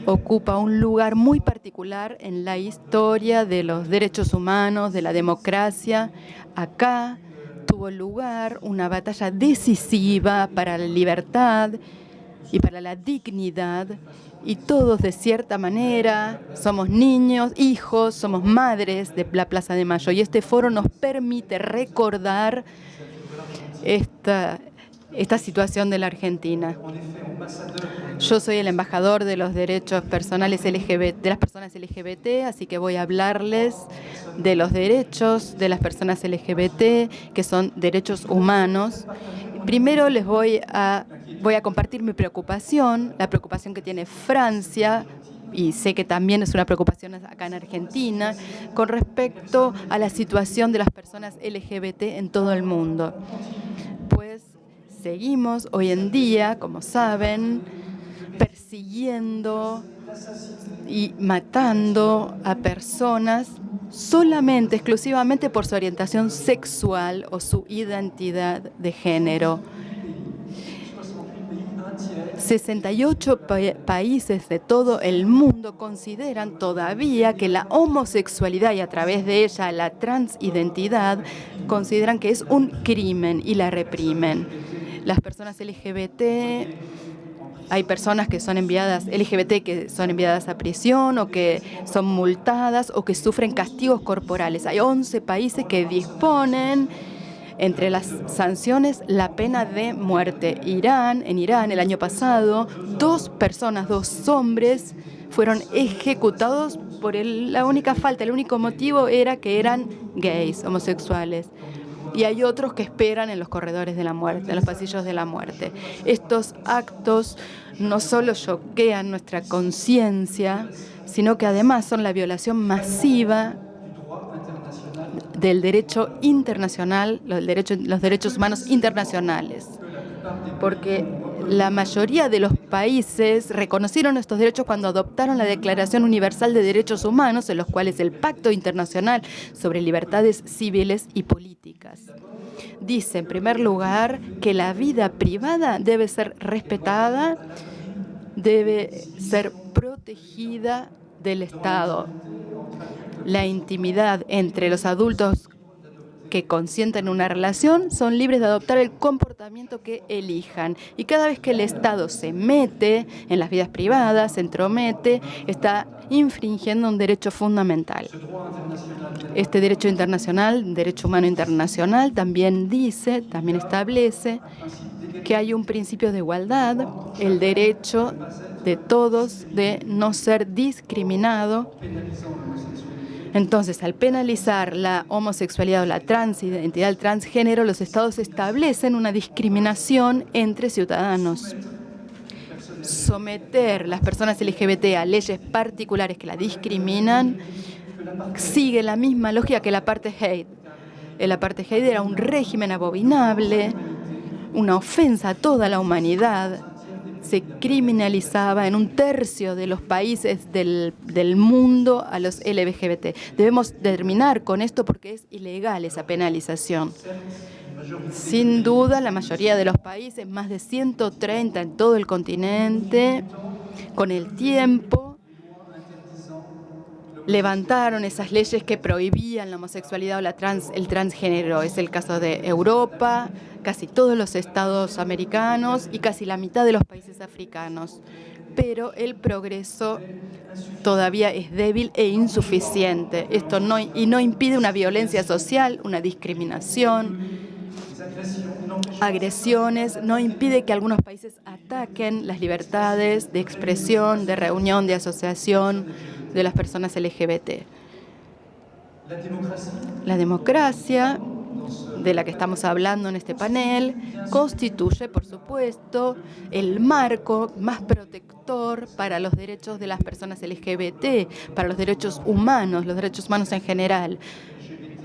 ocupa un lugar muy particular en la historia de los derechos humanos, de la democracia. Acá tuvo lugar una batalla decisiva para la libertad y para la dignidad, y todos de cierta manera somos niños, hijos, somos madres de la Plaza de Mayo, y este foro nos permite recordar esta situación de la Argentina. Yo soy el embajador de los derechos personales LGBT, de las personas LGBT, así que voy a hablarles de los derechos de las personas LGBT, que son derechos humanos. Primero les voy a compartir mi preocupación, la preocupación que tiene Francia, y sé que también es una preocupación acá en Argentina, con respecto a la situación de las personas LGBT en todo el mundo. Pues seguimos hoy en día, como saben, persiguiendo y matando a personas solamente, exclusivamente por su orientación sexual o su identidad de género. 68 países de todo el mundo consideran todavía que la homosexualidad y a través de ella la transidentidad consideran que es un crimen y la reprimen. Las personas LGBT, hay personas que son enviadas, LGBT que son enviadas a prisión o que son multadas o que sufren castigos corporales. Hay 11 países que disponen entre las sanciones la pena de muerte. En Irán, el año pasado, 2 hombres, fueron ejecutados por la única falta, el único motivo era que eran gays, homosexuales. Y hay otros que esperan en los corredores de la muerte, en los pasillos de la muerte. Estos actos no solo choquean nuestra conciencia, sino que además son la violación masiva del derecho internacional, los derechos humanos internacionales. Porque la mayoría de los países reconocieron estos derechos cuando adoptaron la Declaración Universal de Derechos Humanos, en los cuales el Pacto Internacional sobre Libertades Civiles y Políticas dice, en primer lugar, que la vida privada debe ser respetada, debe ser protegida del Estado. La intimidad entre los adultos que consienten una relación son libres de adoptar el comportamiento que elijan. Y cada vez que el Estado se mete en las vidas privadas, se entromete, está infringiendo un derecho fundamental. Este derecho internacional, derecho humano internacional, también establece que hay un principio de igualdad, el derecho de todos de no ser discriminado. Entonces, al penalizar la homosexualidad o la transidentidad, el transgénero, los estados establecen una discriminación entre ciudadanos. Someter las personas LGBT a leyes particulares que la discriminan sigue la misma lógica que el apartheid. El apartheid era un régimen abominable, una ofensa a toda la humanidad. Se criminalizaba en un tercio de los países del mundo a los LGBT. Debemos terminar con esto porque es ilegal esa penalización. Sin duda, la mayoría de los países, más de 130 en todo el continente, con el tiempo, levantaron esas leyes que prohibían la homosexualidad o el transgénero. Es el caso de Europa, casi todos los estados americanos y casi la mitad de los países africanos. Pero el progreso todavía es débil e insuficiente. Esto no impide una violencia social, una discriminación, agresiones, no impide que algunos países ataquen las libertades de expresión, de reunión, de asociación de las personas LGBT. La democracia, de la que estamos hablando en este panel, constituye, por supuesto, el marco más protector para los derechos de las personas LGBT, para los derechos humanos en general.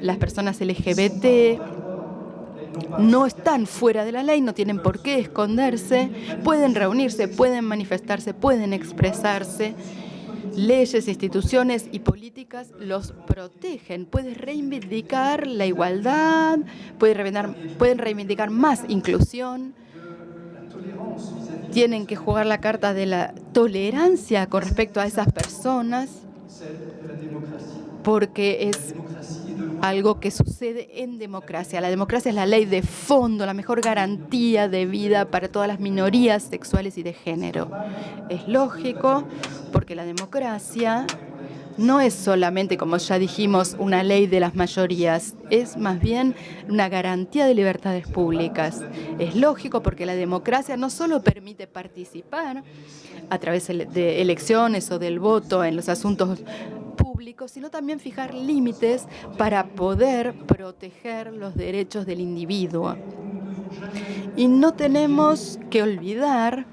Las personas LGBT no están fuera de la ley, no tienen por qué esconderse, pueden reunirse, pueden manifestarse, pueden expresarse. Leyes, instituciones y políticas los protegen. Pueden reivindicar la igualdad, pueden reivindicar más inclusión. Tienen que jugar la carta de la tolerancia con respecto a esas personas, porque es algo que sucede en democracia. La democracia es la ley de fondo, la mejor garantía de vida para todas las minorías sexuales y de género. Es lógico porque la democracia no es solamente, como ya dijimos, una ley de las mayorías, es más bien una garantía de libertades públicas. Es lógico porque la democracia no solo permite participar a través de elecciones o del voto en los asuntos públicos, sino también fijar límites para poder proteger los derechos del individuo. Y no tenemos que olvidar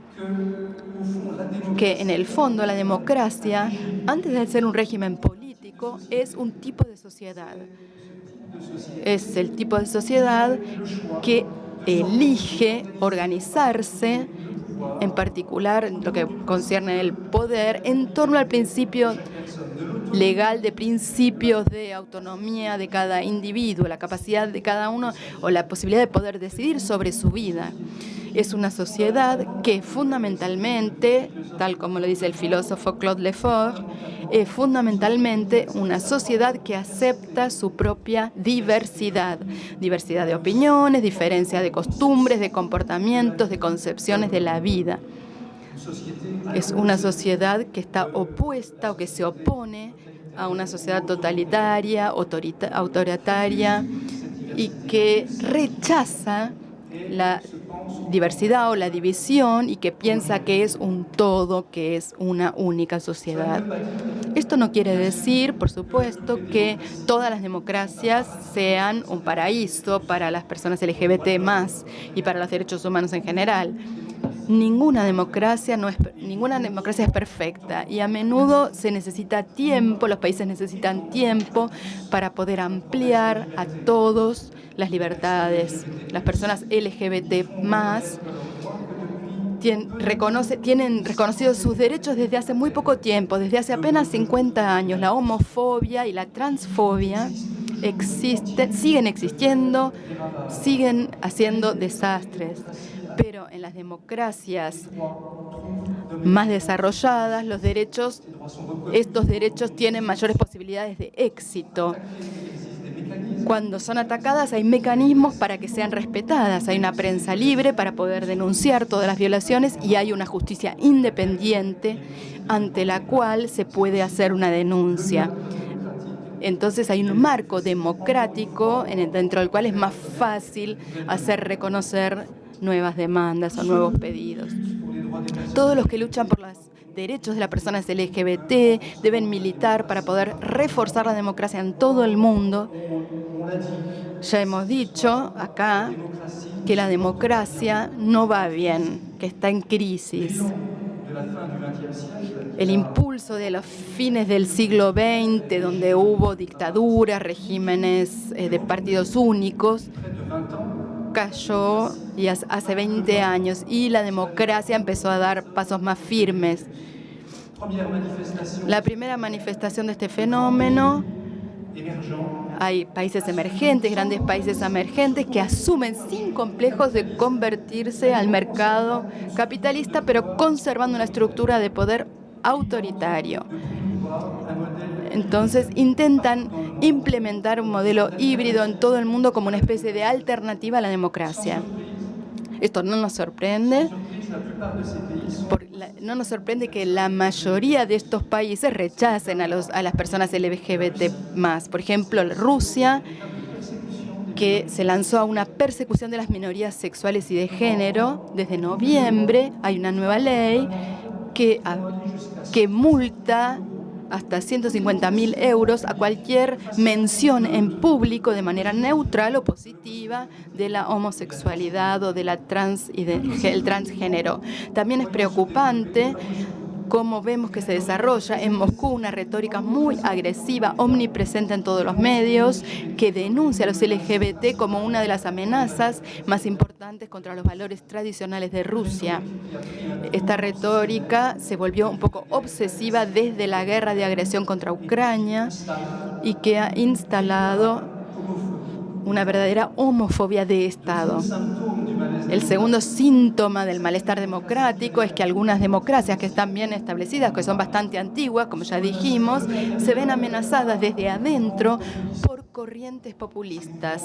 que en el fondo la democracia, antes de ser un régimen político, es un tipo de sociedad. Es el tipo de sociedad que elige organizarse, en particular en lo que concierne el poder, en torno al principio legal de principios de autonomía de cada individuo, la capacidad de cada uno o la posibilidad de poder decidir sobre su vida. Es una sociedad que fundamentalmente, tal como lo dice el filósofo Claude Lefort, es fundamentalmente una sociedad que acepta su propia diversidad. Diversidad de opiniones, diferencia de costumbres, de comportamientos, de concepciones de la vida. Es una sociedad que está opuesta o que se opone a una sociedad totalitaria, autoritaria y que rechaza la diversidad o la división y que piensa que es un todo, que es una única sociedad. Esto no quiere decir, por supuesto, que todas las democracias sean un paraíso para las personas LGBT+ y para los derechos humanos en general. Ninguna democracia es perfecta y a menudo se necesita tiempo, los países necesitan tiempo para poder ampliar a todos las libertades. Las personas LGBT+ tienen reconocidos sus derechos desde hace muy poco tiempo, desde hace apenas 50 años. La homofobia y la transfobia siguen existiendo, siguen haciendo desastres. Pero en las democracias más desarrolladas, estos derechos tienen mayores posibilidades de éxito. Cuando son atacadas hay mecanismos para que sean respetadas. Hay una prensa libre para poder denunciar todas las violaciones y hay una justicia independiente ante la cual se puede hacer una denuncia. Entonces hay un marco democrático dentro del cual es más fácil hacer reconocer nuevas demandas o nuevos pedidos. Todos los que luchan por los derechos de las personas LGBT deben militar para poder reforzar la democracia en todo el mundo. Ya hemos dicho acá que la democracia no va bien, que está en crisis. El impulso de los fines del siglo XX, donde hubo dictaduras, regímenes de partidos únicos, cayó y hace 20 años y la democracia empezó a dar pasos más firmes. La primera manifestación de este fenómeno, hay países emergentes, grandes países emergentes que asumen sin complejos de convertirse al mercado capitalista, pero conservando una estructura de poder autoritario. Entonces intentan implementar un modelo híbrido en todo el mundo como una especie de alternativa a la democracia. Esto no nos sorprende. No nos sorprende que la mayoría de estos países rechacen a las personas LGBT+. Por ejemplo, Rusia, que se lanzó a una persecución de las minorías sexuales y de género. Desde noviembre hay una nueva ley que multa hasta 150.000 euros a cualquier mención en público de manera neutral o positiva de la homosexualidad o de la el transgénero. También es preocupante cómo vemos que se desarrolla en Moscú una retórica muy agresiva, omnipresente en todos los medios, que denuncia a los LGBT como una de las amenazas más importantes contra los valores tradicionales de Rusia. Esta retórica se volvió un poco obsesiva desde la guerra de agresión contra Ucrania y que ha instalado una verdadera homofobia de Estado. El segundo síntoma del malestar democrático es que algunas democracias que están bien establecidas, que son bastante antiguas, como ya dijimos, se ven amenazadas desde adentro por corrientes populistas.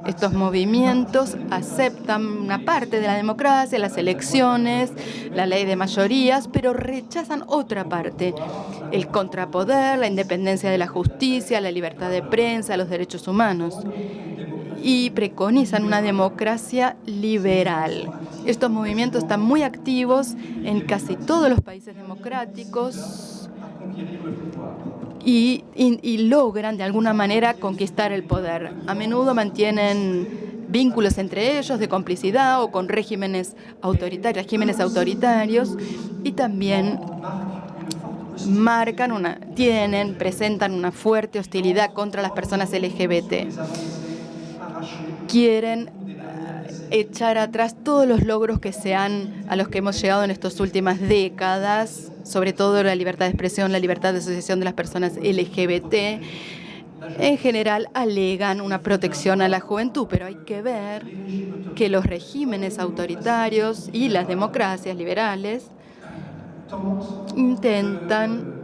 Estos movimientos aceptan una parte de la democracia, las elecciones, la ley de mayorías, pero rechazan otra parte: el contrapoder, la independencia de la justicia, la libertad de prensa, los derechos humanos. Y preconizan una democracia liberal. Estos movimientos están muy activos en casi todos los países democráticos y logran de alguna manera conquistar el poder. A menudo mantienen vínculos entre ellos de complicidad o con regímenes autoritarios y también presentan una fuerte hostilidad contra las personas LGBT. Quieren echar atrás todos los logros a los que hemos llegado en estas últimas décadas, sobre todo la libertad de expresión, la libertad de asociación de las personas LGBT. En general alegan una protección a la juventud, pero hay que ver que los regímenes autoritarios y las democracias liberales intentan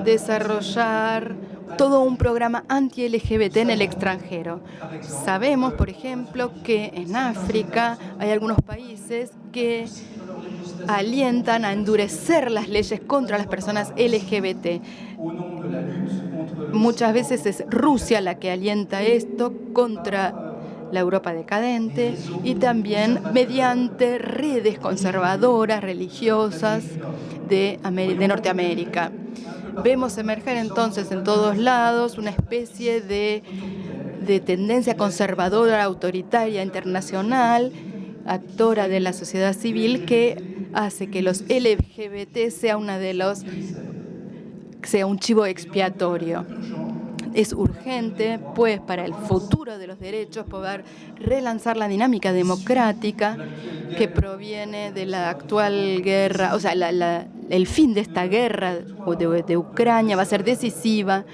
desarrollar todo un programa anti-LGBT en el extranjero. Sabemos, por ejemplo, que en África hay algunos países que alientan a endurecer las leyes contra las personas LGBT. Muchas veces es Rusia la que alienta esto contra la Europa decadente y también mediante redes conservadoras, religiosas de Norteamérica. Vemos emerger entonces en todos lados una especie de tendencia conservadora, autoritaria, internacional, actora de la sociedad civil, que hace que los LGBT sea un chivo expiatorio. Es urgente, pues, para el futuro de los derechos poder relanzar la dinámica democrática que proviene de la actual guerra, o sea, el fin de esta guerra de Ucrania va a ser decisiva.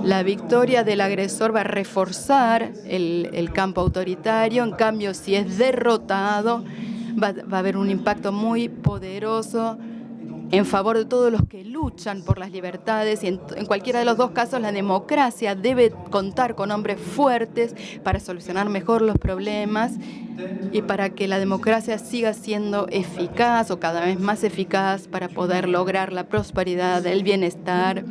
La victoria del agresor va a reforzar el campo autoritario. En cambio, si es derrotado, va a haber un impacto muy poderoso en favor de todos los que luchan por las libertades, y en cualquiera de los dos casos la democracia debe contar con hombres fuertes para solucionar mejor los problemas y para que la democracia siga siendo eficaz o cada vez más eficaz para poder lograr la prosperidad, el bienestar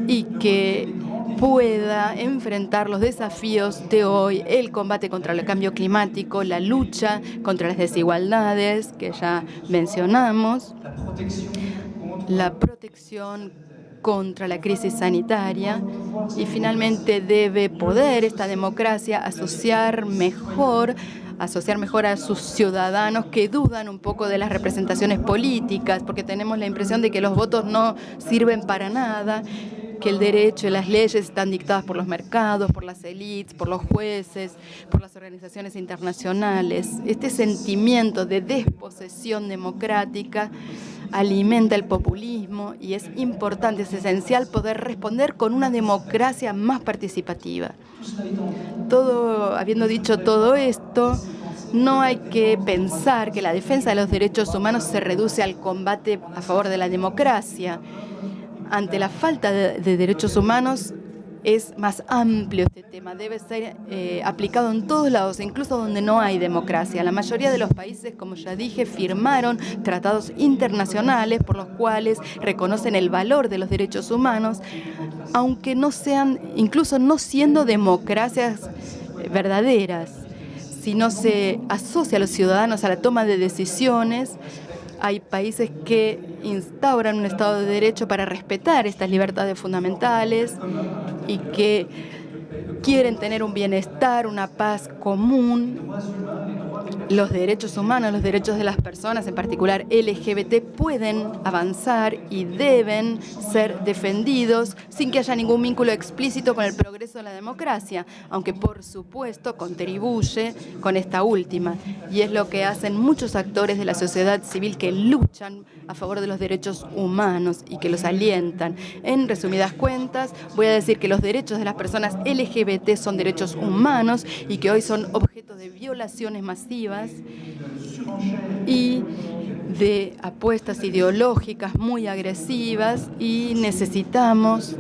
y que pueda enfrentar los desafíos de hoy, el combate contra el cambio climático, la lucha contra las desigualdades que ya mencionamos, la protección contra la crisis sanitaria y finalmente debe poder esta democracia asociar mejor a sus ciudadanos que dudan un poco de las representaciones políticas, porque tenemos la impresión de que los votos no sirven para nada, que el derecho y las leyes están dictadas por los mercados, por las élites, por los jueces, por las organizaciones internacionales. Este sentimiento de desposesión democrática alimenta el populismo y es importante, es esencial poder responder con una democracia más participativa. Habiendo dicho todo esto, no hay que pensar que la defensa de los derechos humanos se reduce al combate a favor de la democracia. Ante la falta de derechos humanos es más amplio este tema, debe ser aplicado en todos lados, incluso donde no hay democracia. La mayoría de los países, como ya dije, firmaron tratados internacionales por los cuales reconocen el valor de los derechos humanos, aunque no sean, incluso no siendo democracias verdaderas. Si no se asocia a los ciudadanos a la toma de decisiones, hay países que instauran un Estado de Derecho para respetar estas libertades fundamentales y que quieren tener un bienestar, una paz común. Los derechos humanos, los derechos de las personas, en particular LGBT, pueden avanzar y deben ser defendidos sin que haya ningún vínculo explícito con el progreso de la democracia, aunque por supuesto contribuye con esta última. Y es lo que hacen muchos actores de la sociedad civil que luchan a favor de los derechos humanos y que los alientan. En resumidas cuentas, voy a decir que los derechos de las personas LGBT son derechos humanos y que hoy son objeto de violaciones masivas y de apuestas ideológicas muy agresivas, y necesitamos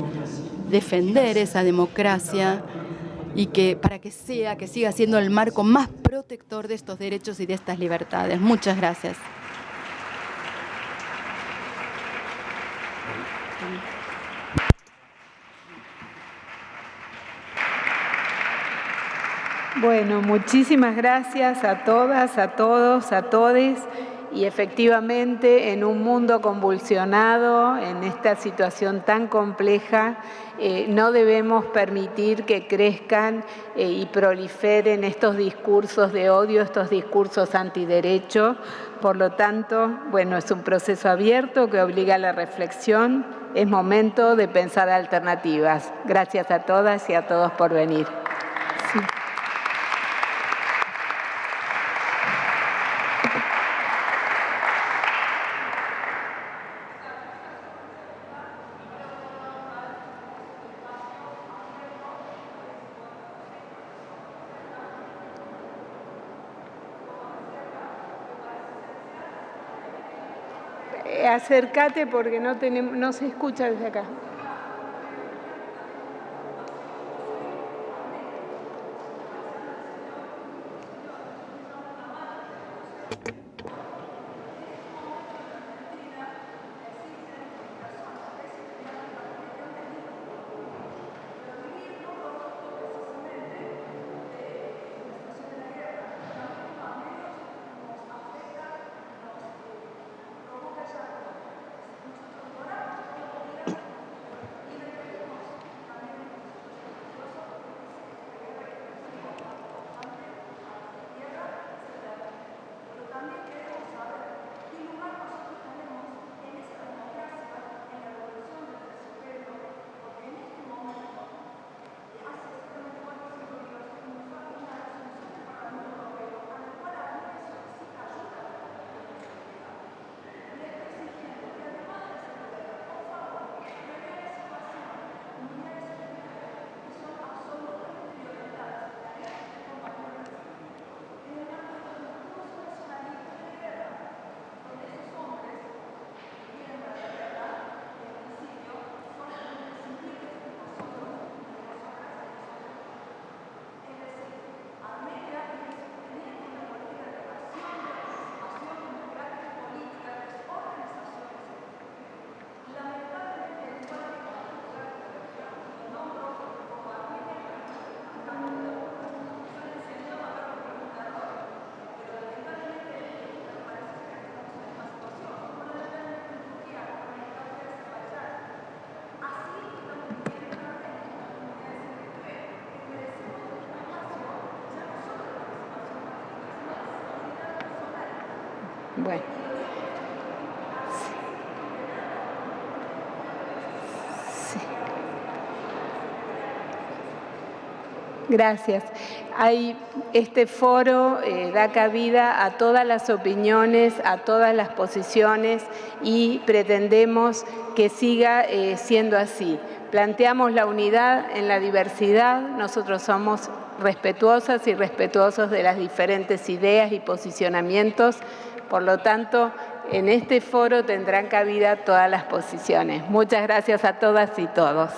defender esa democracia y para que siga siendo el marco más protector de estos derechos y de estas libertades. Muchas gracias. Bueno, muchísimas gracias a todas, a todos, a todes. Y efectivamente, en un mundo convulsionado, en esta situación tan compleja, no debemos permitir que crezcan y proliferen estos discursos de odio, estos discursos antiderecho. Por lo tanto, bueno, es un proceso abierto que obliga a la reflexión. Es momento de pensar alternativas. Gracias a todas y a todos por venir. Sí. Acércate porque no se escucha desde acá. También Bueno. Sí. Gracias. Este foro da cabida a todas las opiniones, a todas las posiciones y pretendemos que siga siendo así. Planteamos la unidad en la diversidad, nosotros somos respetuosas y respetuosos de las diferentes ideas y posicionamientos, por lo tanto, en este foro tendrán cabida todas las posiciones. Muchas gracias a todas y todos.